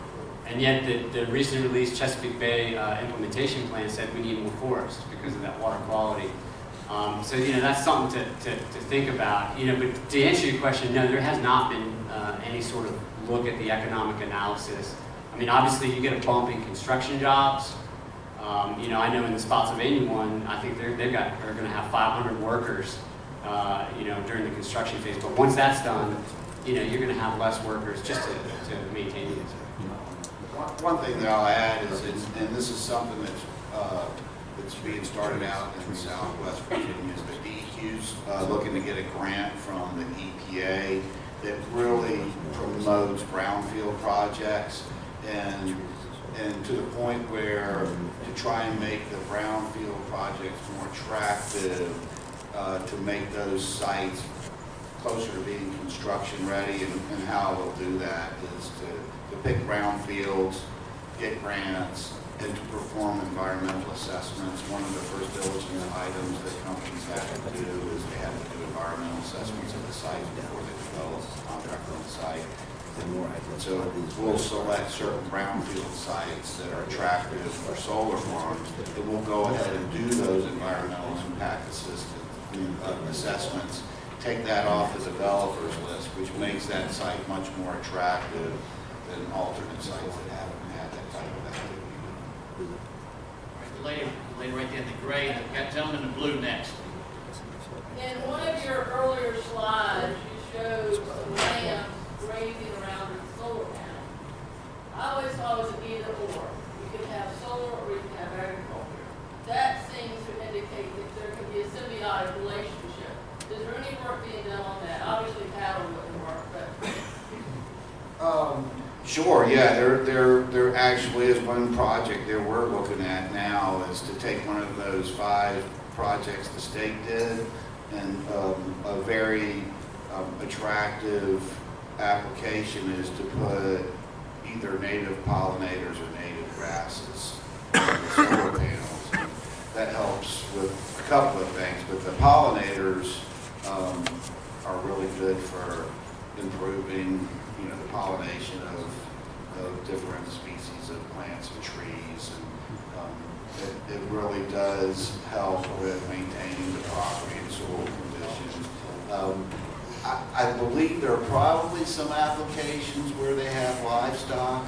And yet the recently released Chesapeake Bay implementation plan said we need more forest because of that water quality. So, you know, that's something to think about. You know, but to answer your question, no, there has not been any sort of look at the economic analysis. I mean, obviously you get a bump in construction jobs. You know, I know in the Spotsylvania one, I think they're going to have 500 workers, you know, during the construction phase. But once that's done, you know, you're going to have less workers just to maintain it.
One thing that I'll add is, and this is something that's being started out in Southwest Virginia, is that DEQ's looking to get a grant from the EPA that really promotes brownfield projects, and to the point where to try and make the brownfield projects more attractive, to make those sites closer to being construction ready, and how they'll do that is to pick brownfields, get grants, and to perform environmental assessments. One of the first diligent items that companies have to do is they have to do environmental assessments of the site before they develop a contract on the site. So we'll select certain brownfield sites that are attractive for solar farms, and we'll go ahead and do those environmental impact assessments, take that off the developer's list, which makes that site much more attractive than alternate sites that haven't had that type of activity.
The lady right there in the gray, the gentleman in the blue next.
In one of your earlier slides, you showed land grazing around a solar panel. I always thought it was an either or. You could have solar or you could have agriculture. That seems to indicate that there could be a symbiotic relationship. Is there any work being done on that? Obviously, cattle wouldn't work, but.
Sure, yeah, there actually is one project that we're looking at now is to take one of those 5 projects the state did, and a very attractive application is to put either native pollinators or native grasses on the solar panels. That helps with a couple of things, but the pollinators are really good for improving, you know, the pollination of different species of plants and trees, and it really does help with maintaining the property and soil conditions. I believe there are probably some applications where they have livestock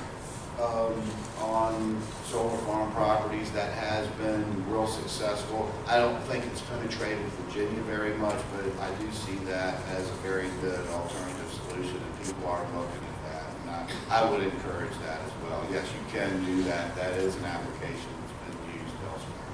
on solar farm properties that has been real successful. I don't think it's penetrated Virginia very much, but I do see that as a very good alternative solution, and people are looking at that. And I would encourage that as well. Yes, you can do that. That is an application that's been used elsewhere.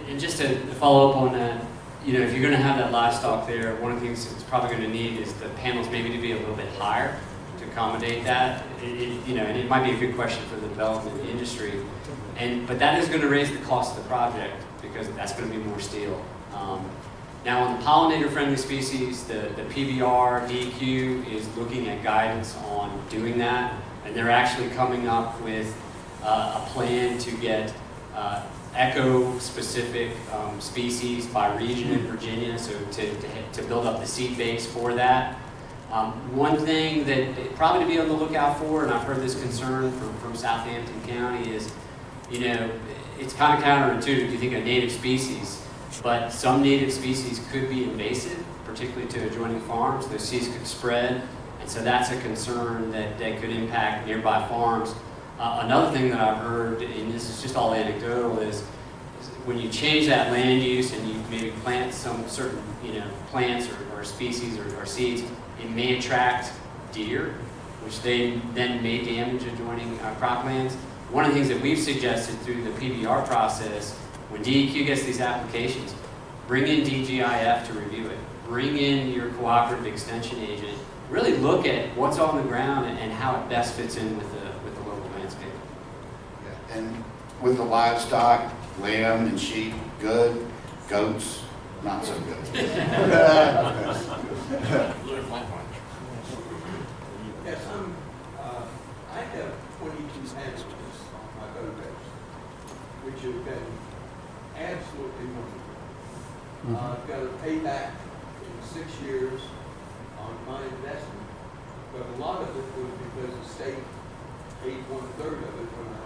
And just to follow up on that, you know, if you're going to have that livestock there, one of the things it's probably going to need is the panels maybe to be a little bit higher to accommodate that. You know, and it might be a good question for the development industry. But that is going to raise the cost of the project because that's going to be more steel. Now on the pollinator-friendly species, the PBR, DEQ is looking at guidance on doing that, and they're actually coming up with a plan to get eco-specific species by region in Virginia, so to build up the seed base for that. One thing that probably to be on the lookout for, and I've heard this concern from Southampton County, is, you know, it's kind of counterintuitive. You think of native species, but some native species could be invasive, particularly to adjoining farms. Those seeds could spread, and so that's a concern that could impact nearby farms. Another thing that I've heard, and this is just all anecdotal, is when you change that land use and you maybe plant some certain, you know, plants or species or seeds, it may attract deer, which they then may damage adjoining croplands. One of the things that we've suggested through the PBR process, when DEQ gets these applications, bring in DGIF to review it. Bring in your cooperative extension agent. Really look at what's on the ground and how it best fits in with the local landscape.
Yeah, and with the livestock, lamb and sheep, good. Goats, not so good.
Yes, I have 22 animals on my boat base, which have been absolutely wonderful. I've got a payback in 6 years on my investment, but a lot of it was because the state paid 1/3 of it when I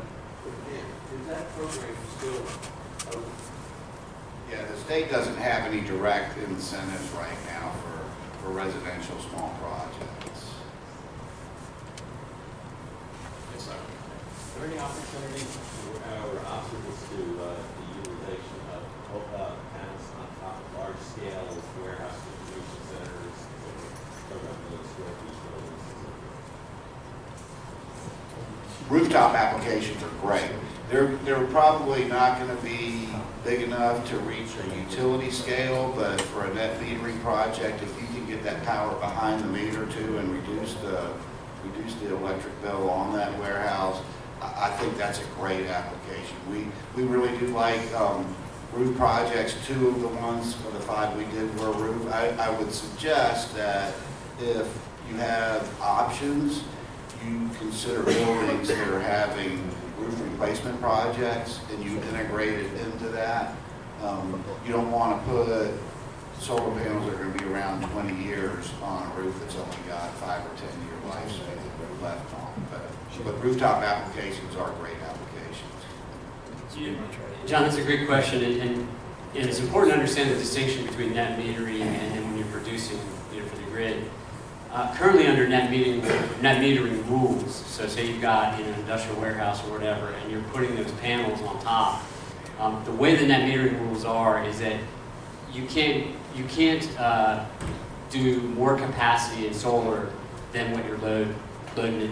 put it in. Is that program still open?
Yeah, the state doesn't have any direct incentives right now for residential small projects.
Yes, sir. Are there any opportunities or obstacles to the utilization of panels on top of large scale warehouse distribution centers, square feet buildings?
Rooftop applications are great. They're probably not going to be big enough to reach a utility scale, but for a net metering project, if you can get that power behind the meter too and reduce the electric bill on that warehouse, I think that's a great application. We really do like roof projects. 2 of the ones of the 5 we did were roof. I would suggest that if you have options, you consider buildings that are having roof replacement projects and you integrate it into that. You don't want to put solar panels that are going to be around 20 years on a roof that's only got 5 or 10 year lifespan left on. But rooftop applications are great applications.
John, that's a great question, and it's important to understand the distinction between net metering and when you're producing, you know, for the grid. Currently under net metering rules, so say you've got, you know, an industrial warehouse or whatever, and you're putting those panels on top. The way the net metering rules are is that you can't do more capacity in solar than what your load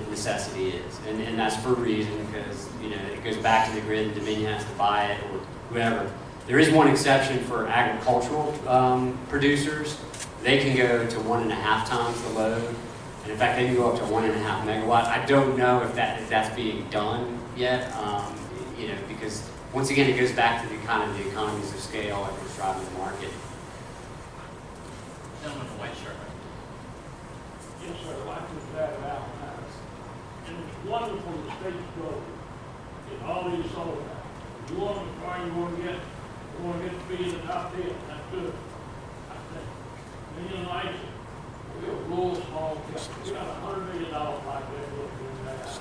necessity is, and that's for a reason, because, you know, it goes back to the grid and Dominion has to buy it or whoever. There is one exception for agricultural producers. They can go to 1.5 times the load, and in fact, they can go up to 1.5 megawatt. I don't know if that's being done yet, you know, because once again, it goes back to the economies of scale and what's driving the market.
Gentleman in the white shirt.
Yes, sir, I can back it out. And it's wonderful the state's growing in all these solar panels. You want the car, you want to get to be in the top 10, that's good. I think. Million lights, we're a rural small town. We got $100 million project looking at that.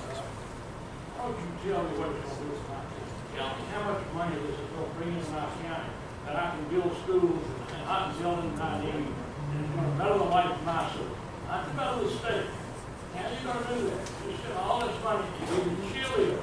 How would you tell me what it's going to do with my town? Tell me how much money this is going to bring in my county, that I can build schools and I can build in my need, and it's going to better the life of my city. Not to better the state. How are you going to do that? You spend all this money to do the cheerleader.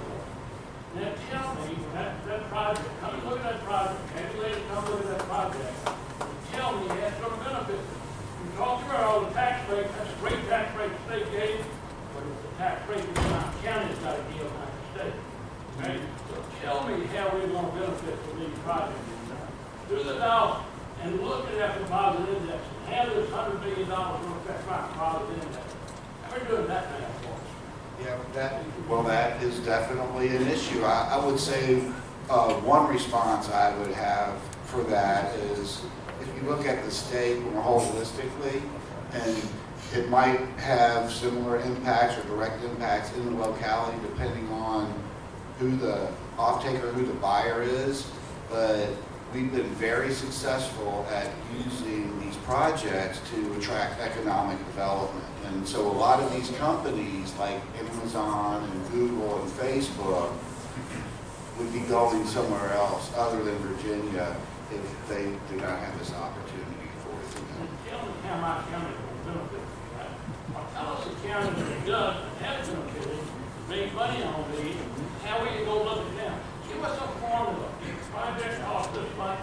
Now tell me that project, come and look at that project, calculate it, come look at that project, and tell me how it's going to benefit them. You talk about all the tax rate, that's a great tax rate the state gave, but it's the tax rate that my county's got to deal with the state. Okay? So tell me how we're going to benefit from these projects. Do the dollar and look at
definitely an issue. I would say one response I would have for that is if you look at the state more holistically, and it might have similar impacts or direct impacts in the locality depending on who the off-taker, who the buyer is, but we've been very successful at using these projects to attract economic development. And so a lot of these companies like Amazon and Google and Facebook would be going somewhere else other than Virginia if they do not have this opportunity for it.
Tell me how my county will benefit from that. Tell us the county that does have benefited, make money on these, how we can go look at them. Give us a formula. Project cost this much,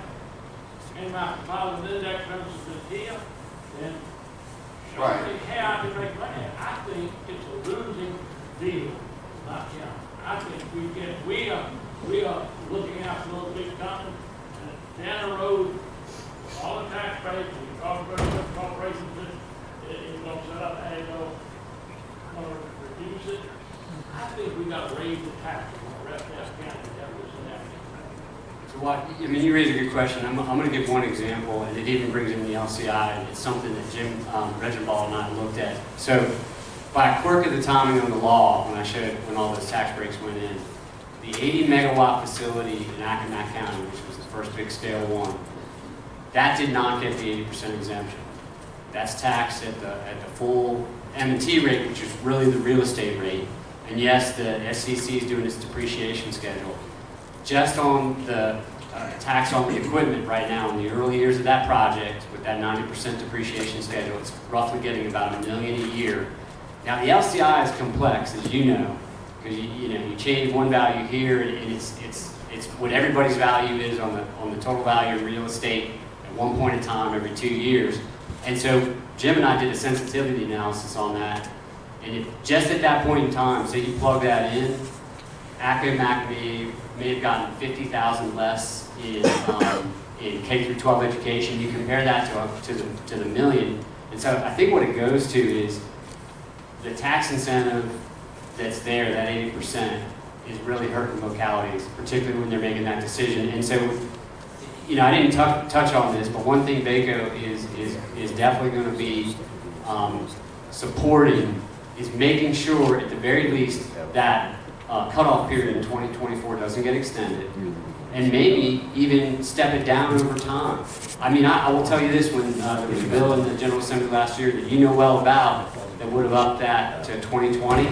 and my father's index expenses is here, then show me how to make money. I think it's a losing deal, not county. I think we are looking after those big companies, and down the road, all the taxpayers, and corporations, it's going to set up, and it's going to reduce it. I think we got to raise the taxes on the rest of that county that was in that.
So what, I mean, you raise a good question. I'm going to give one example, and it even brings in the LCI, and it's something that Jim Reginbald and I looked at. So by a quirk of the timing on the law, when I showed when all those tax breaks went in, the 80 megawatt facility in Accomack County, which was the first big scale one, that did not get the 80% exemption. That's taxed at the full M&T rate, which is really the real estate rate. And yes, the SCC is doing its depreciation schedule. Just on the tax on the equipment right now, in the early years of that project, with that 90% depreciation schedule, it's roughly getting about $1 million a year. Now the LCI is complex, as you know, because you change one value here, and it's what everybody's value is on the total value of real estate at one point in time every 2 years. And so Jim and I did a sensitivity analysis on that, and just at that point in time, say you plug that in, Accomack may have gotten 50,000 less in K through 12 education. You compare that to the million, and so I think what it goes to is the tax incentive that's there, that 80%, is really hurting localities, particularly when they're making that decision. And so, I didn't touch on this, but one thing VACo is definitely going to be supporting is making sure, at the very least, that cutoff period in 2024 doesn't get extended, and maybe even step it down over time. I mean, I will tell you this, when there was a bill in the General Assembly last year that you know well about that would have upped that to 2020,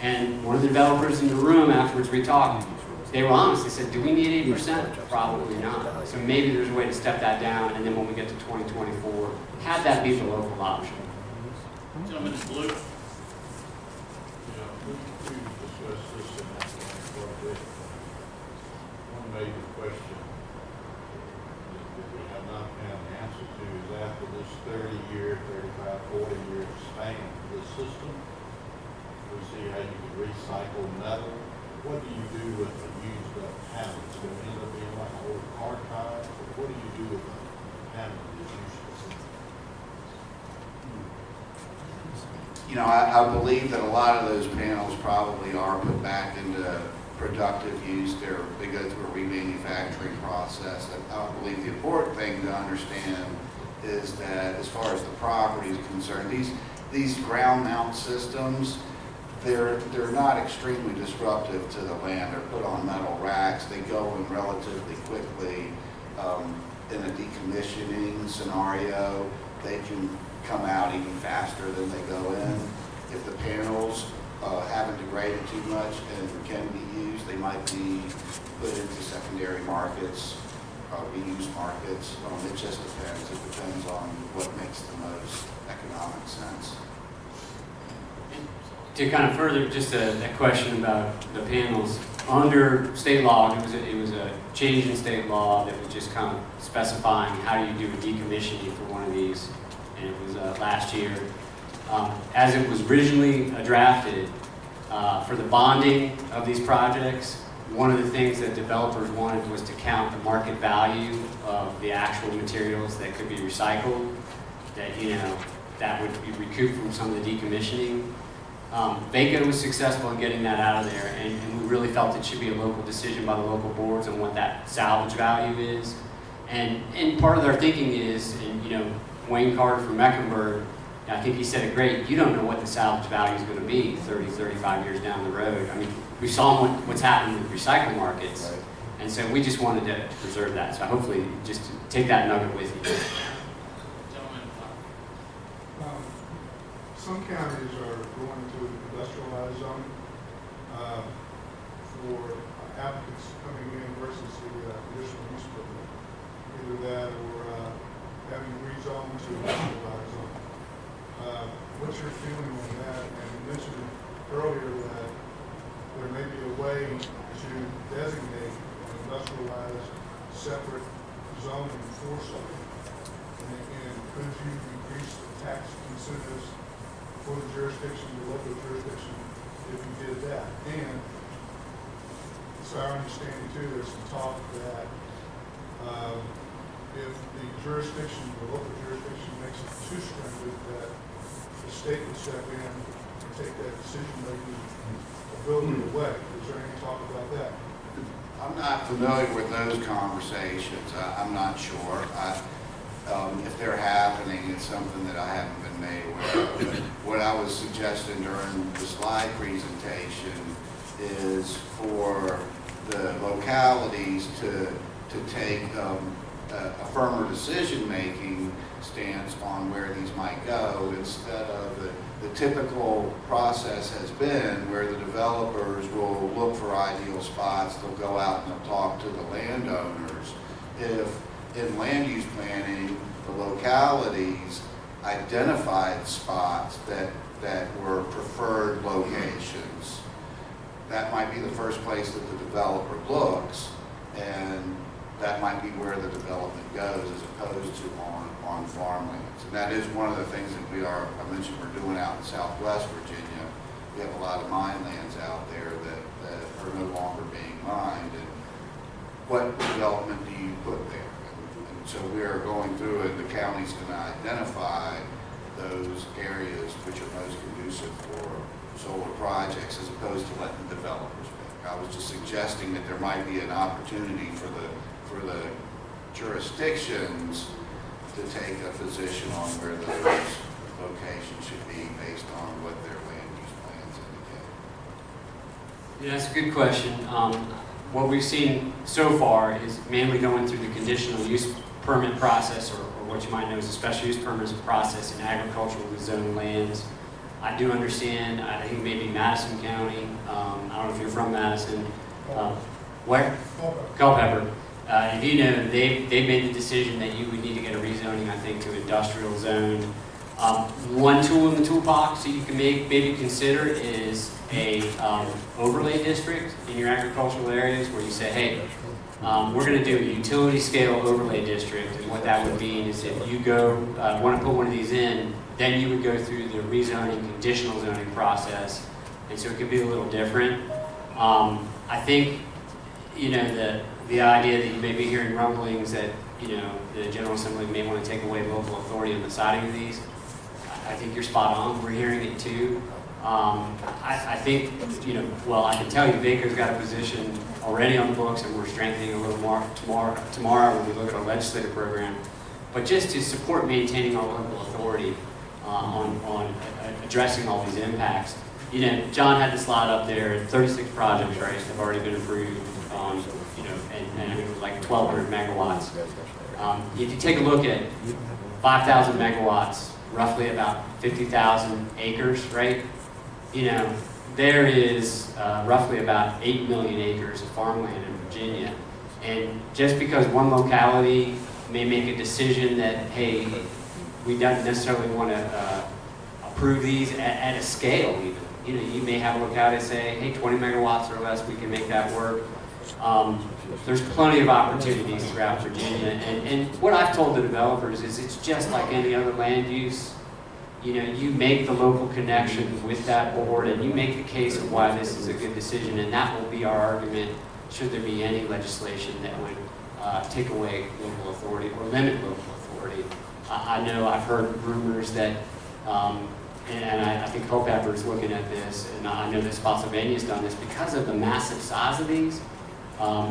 and one of the developers in the room afterwards we talked, they were honest, they said, do we need 80%? Probably not. So maybe there's a way to step that down, and then when we get to 2024, have that be the local option.
Gentlemen in blue.
One major question that we have not found the answer to is after this 30-year, 35, 40-year span of this system, we see how you can recycle metal. What do you do with the used up panels? It's going to end up being like an old car tire? What do you do with the panel that's useless?
I believe that a lot of those panels probably are put back into productive use. They go through a remanufacturing process. And I believe the important thing to understand is that as far as the property is concerned, these ground mount systems, they're not extremely disruptive to the land. They're put on metal racks. They go in relatively quickly. In a decommissioning scenario, they can come out even faster than they go in. If the panels haven't degraded too much and can be used, they might be put into secondary markets, reuse markets. It just depends. It depends on what makes the most economic sense.
To kind of further just that question about the panels, under state law, it was a change in state law that was just kind of specifying how do you do a decommissioning for one of these, and it was last year. As it was originally drafted, for the bonding of these projects, one of the things that developers wanted was to count the market value of the actual materials that could be recycled, that would be recouped from some of the decommissioning. VACo was successful in getting that out of there, and we really felt it should be a local decision by the local boards on what that salvage value is. And part of their thinking is, and you know, Wayne Carter from Mecklenburg, I think he said it great, you don't know what the salvage value is going to be 30, 35 years down the road. I mean, we saw what's happening with recycle markets,
Right.
and so we just wanted to preserve that. So hopefully, just take that nugget with you.
Some counties are going to industrialized zone for applicants coming in versus the conditional use permit. Either that or having rezoned to industrialized zone. What's your feeling on that? And you mentioned earlier that there may be a way to designate an industrialized separate zoning for something. And could you increase the tax incentives for the jurisdiction, the local jurisdiction, if you did that? And it's our understanding too, there's some talk that if the jurisdiction, the local jurisdiction makes it too stringent, that the state would step in and take that decision-making ability away. Is there any talk about that?
I'm not familiar with those conversations. I'm not sure. If they're happening, it's something that I haven't been made aware of. But what I was suggesting during the slide presentation is for the localities to take a firmer decision-making stance on where these might go, instead of the typical process has been where the developers will look for ideal spots, they'll go out and they'll talk to the landowners. If in land use planning, the localities identified spots that were preferred locations, that might be the first place that the developer looks, and that might be where the development goes as opposed to on farmlands. And that is one of the things that I mentioned we're doing out in Southwest Virginia. We have a lot of mine lands out there that are no longer being mined. And what development do you put there? And so we are going through it. The county's going to identify those areas which are most conducive for solar projects as opposed to letting developers pick. I was just suggesting that there might be an opportunity for the jurisdictions to take a position on where those locations should be based on what their land use plans indicate.
Yeah, that's a good question. What we've seen so far is mainly going through the conditional use permit process, or what you might know as a special use permit process in agriculturally zoned lands. I do understand, I think maybe Madison County, I don't know if you're from Madison, where? Culpeper. If you know, they've made the decision that you would need to get a rezoning, I think, to industrial zone. One tool in the toolbox that you can maybe consider is a overlay district in your agricultural areas where you say, hey, we're going to do a utility scale overlay district, and what that would mean is if you go want to put one of these in, then you would go through the rezoning, conditional zoning process, and so it could be a little different. I think, you know, the idea that you may be hearing rumblings that, you know, the General Assembly may want to take away local authority on the siding of these, I think you're spot on. We're hearing it too. I think, you know, well, I can tell you VACo's got a position already on the books, and we're strengthening a little more tomorrow when we look at our legislative program. But just to support maintaining our local authority on addressing all these impacts. You know, John had the slide up there, 36 projects, right, have already been approved, you know, and it was like 1,200 megawatts. If you take a look at 5,000 megawatts, roughly about 50,000 acres, right? You know, there is roughly about 8 million acres of farmland in Virginia. And just because one locality may make a decision that, hey, we don't necessarily want to approve these at a scale even. You know, you may have a locality say, hey, 20 megawatts or less, we can make that work. There's plenty of opportunities throughout Virginia. And what I've told the developers is it's just like any other land use. You know, you make the local connection with that board and you make the case of why this is a good decision, and that will be our argument should there be any legislation that would take away local authority or limit local authority. I know I've heard rumors that and I think Culpeper is looking at this, and I know that Spotsylvania's done this, because of the massive size of these,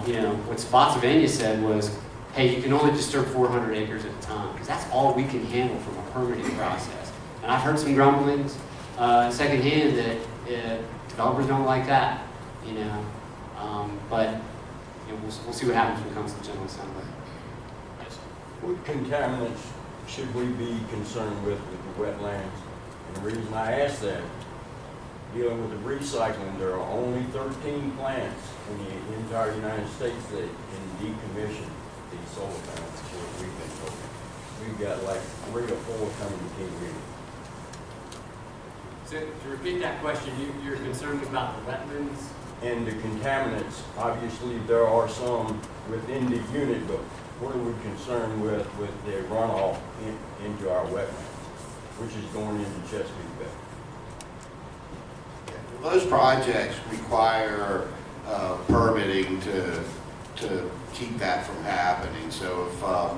you know, what Spotsylvania said was, hey, you can only disturb 400 acres at a time, because that's all we can handle from a permitting process. And I've heard some grumblings secondhand that developers don't like that, you know. But you know, we'll see what happens when it comes to General Assembly.
What contaminants should we be concerned with the wetlands? And the reason I ask that, dealing with the recycling, there are only 13 plants in the entire United States that can decommission these solar panels, is what we've been told. We've got like 3 or 4 coming to King.
So to repeat that question, you're concerned about the wetlands?
And the contaminants, obviously there are some within the unit, but what are we concerned with the runoff into our wetlands, which is going into Chesapeake Bay?
Those projects require permitting to keep that from happening. So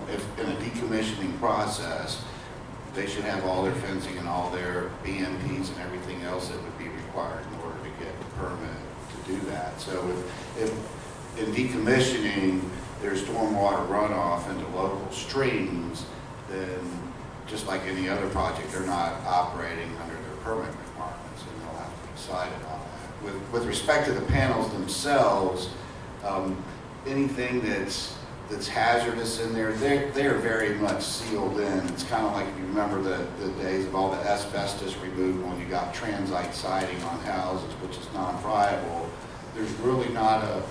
if in a decommissioning process, they should have all their fencing and all their BMPs and everything else that would be required in order to get the permit to do that. So if in decommissioning there's stormwater runoff into local streams, then just like any other project, they're not operating under their permit requirements, and they'll have to be cited on that. With respect to the panels themselves, anything that's hazardous in there, they're very much sealed in. It's kind of like, if you remember the days of all the asbestos removal when you got transite siding on houses, which is non-friable. There's really not a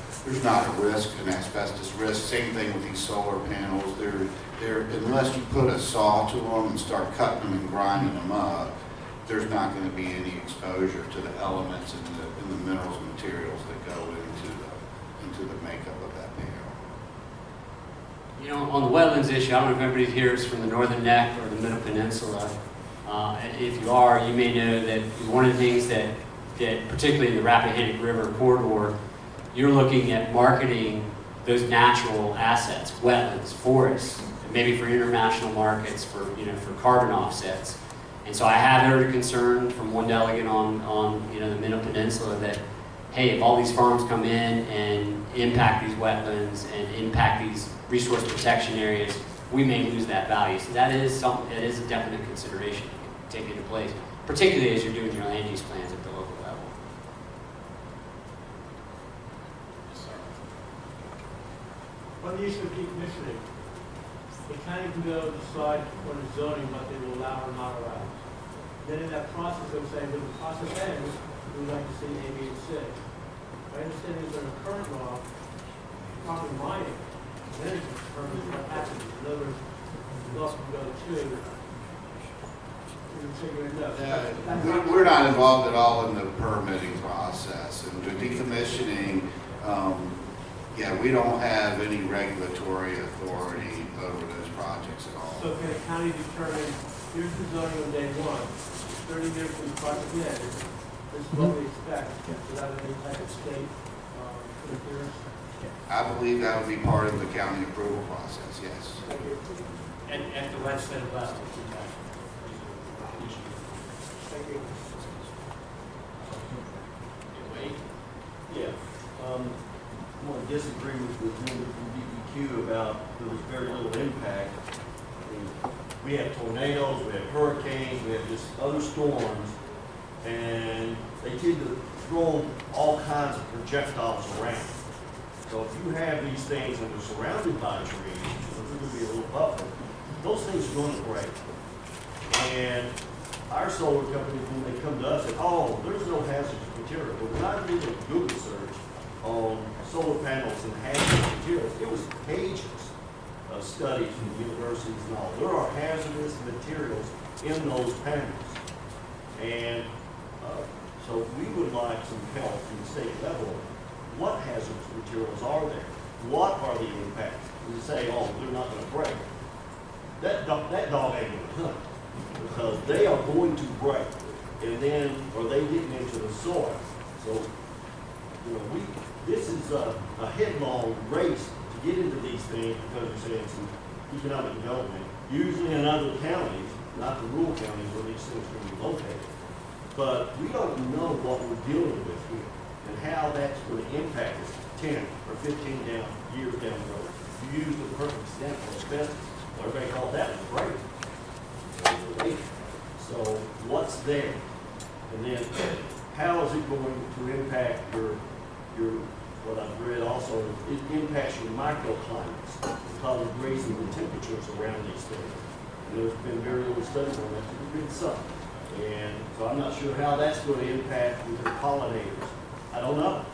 risk, an asbestos risk. Same thing with these solar panels. They're unless you put a saw to them and start cutting them and grinding them up, there's not going to be any exposure to the elements and the minerals and materials that go into the makeup of that panel.
You know, on the wetlands issue, I don't know if everybody here is from the Northern Neck or the Middle Peninsula. If you are, you may know that one of the things that particularly in the Rappahannock River corridor, you're looking at marketing those natural assets, wetlands, forests, maybe for international markets, for carbon offsets. And so I have heard a concern from one delegate on the Middle Peninsula that, hey, if all these farms come in and impact these wetlands and impact these resource protection areas, we may lose that value. So that is something that is a definite consideration to take into place, particularly as you're doing your land use plans at the local level.
On the issue of decommissioning, the county can go decide on the zoning what they will allow or not allow. Then in that process, they'll say, when the process ends, we'd like to see A, B, and C. My understanding is that in the current law, property mining, then it's determined what happens. In other words, the law can go to
We're not involved at all in the permitting process. And the decommissioning, yeah, we don't have any regulatory authority over those projects at all.
So can the county determine, here's the zoning on day one, 30 years from the project ends, this is what we expect, without any type of state interference?
I believe that would be part of the county approval process, yes.
And at the legislative level.
Thank you.
Yeah. I want to disagree with member from VACo about there was very little impact. I mean, we have tornadoes, we have hurricanes, we have just other storms, and they tend to throw all kinds of projectiles around. So if you have these things and they're surrounded by trees, so there's going to be a little buffer, those things are going to break. And our solar company, when they come to us, said, oh, there's no hazardous material. But when I did a Google search on solar panels and hazardous materials, it was pages of studies from universities and all. There are hazardous materials in those panels. And so we would like some help from the state level. What hazardous materials are there? What are the impacts? We say, oh, they're not going to break. That dog ain't going to hunt, because they are going to break, and then are they getting into the soil? So, this is a headlong race to get into these things because you're saying some economic development, usually in other counties, not the rural counties where these things are going to be located.
but we don't know what we're dealing with here and how that's going to impact us 10 or 15 years down the road. You use the perfect example of asbestos. Well, everybody calls that great. So what's there? And then how is it going to impact your what I've read also, it impacts your microclimates because of raising the temperatures around these things. And there's been very little studies on that, but there's been some. And so I'm not sure how that's going to impact with the pollinators. I don't know.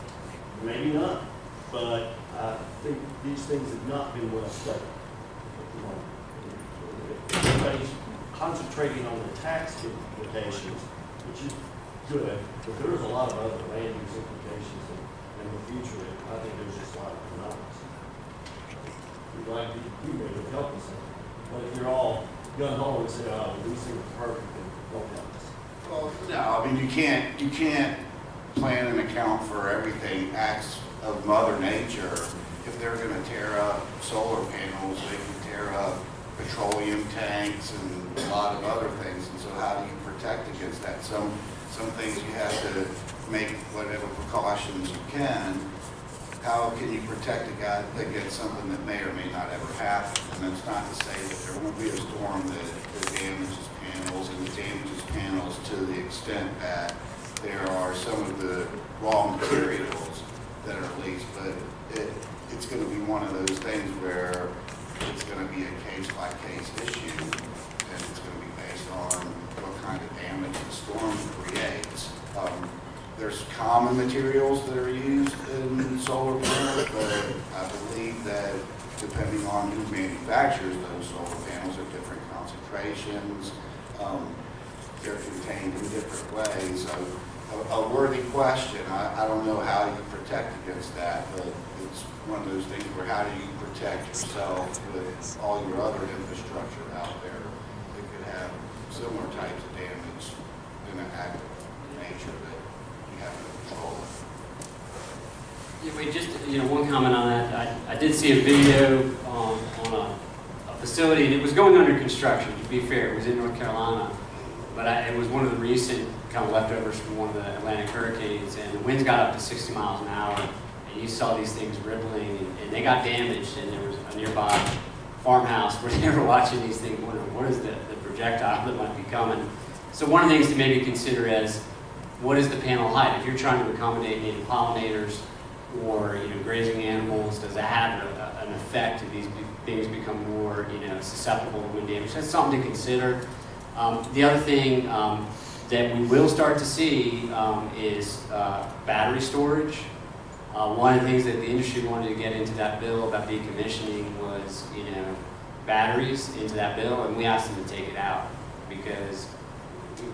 Maybe not. But I think these things have not been well studied at the moment. Everybody's concentrating on the tax implications, which is good, but there's a lot of other land use implications in the future. I think there's just a lot of economics. We'd like you maybe to help us. But if you're all gung-ho and say, oh, these things are perfect, then don't help us.
Well, no, I mean, you can't plan and account for everything, acts of Mother Nature. If they're gonna tear up solar panels, they can tear up petroleum tanks and a lot of other things. And so how do you protect against that? Some things you have to make whatever precautions you can. How can you protect against something that may or may not ever happen? And that's not to say that there won't be a storm that damages panels, and it damages panels to the extent that there are some of the raw materials that are leached, but it's going to be one of those things where it's going to be a case-by-case issue, and it's going to be based on what kind of damage the storm creates. There's common materials that are used in solar panels, but I believe that depending on who manufactures those solar panels at different concentrations, they're contained in different ways. So a worthy question. I don't know how you protect against that, but it's one of those things where how do you protect yourself with all your other infrastructure out there that could have similar types of damage in an act of nature that you have no control of.
Yeah, wait, just one comment on that. I did see a video on a facility, and it was going under construction. To be fair, it was in North Carolina, but it was one of the recent kind of leftovers from one of the Atlantic hurricanes, and the winds got up to 60 miles an hour, and you saw these things rippling, and they got damaged, and there was a nearby farmhouse where they were watching these things, wondering what is the projectile that might be coming. So one of the things to maybe consider is, what is the panel height? If you're trying to accommodate native pollinators or grazing animals, does that have an effect if these things become more susceptible to wind damage? That's something to consider. The other thing that we will start to see is battery storage. One of the things that the industry wanted to get into that bill about decommissioning was, batteries into that bill, and we asked them to take it out because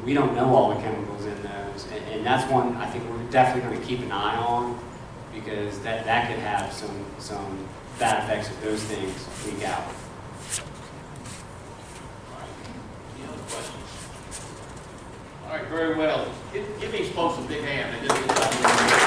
we don't know all the chemicals in those, and that's one I think we're definitely going to keep an eye on because that could have some bad effects if those things leak out.
Any other questions? All right, very well. Give these folks a big hand. They did a good job.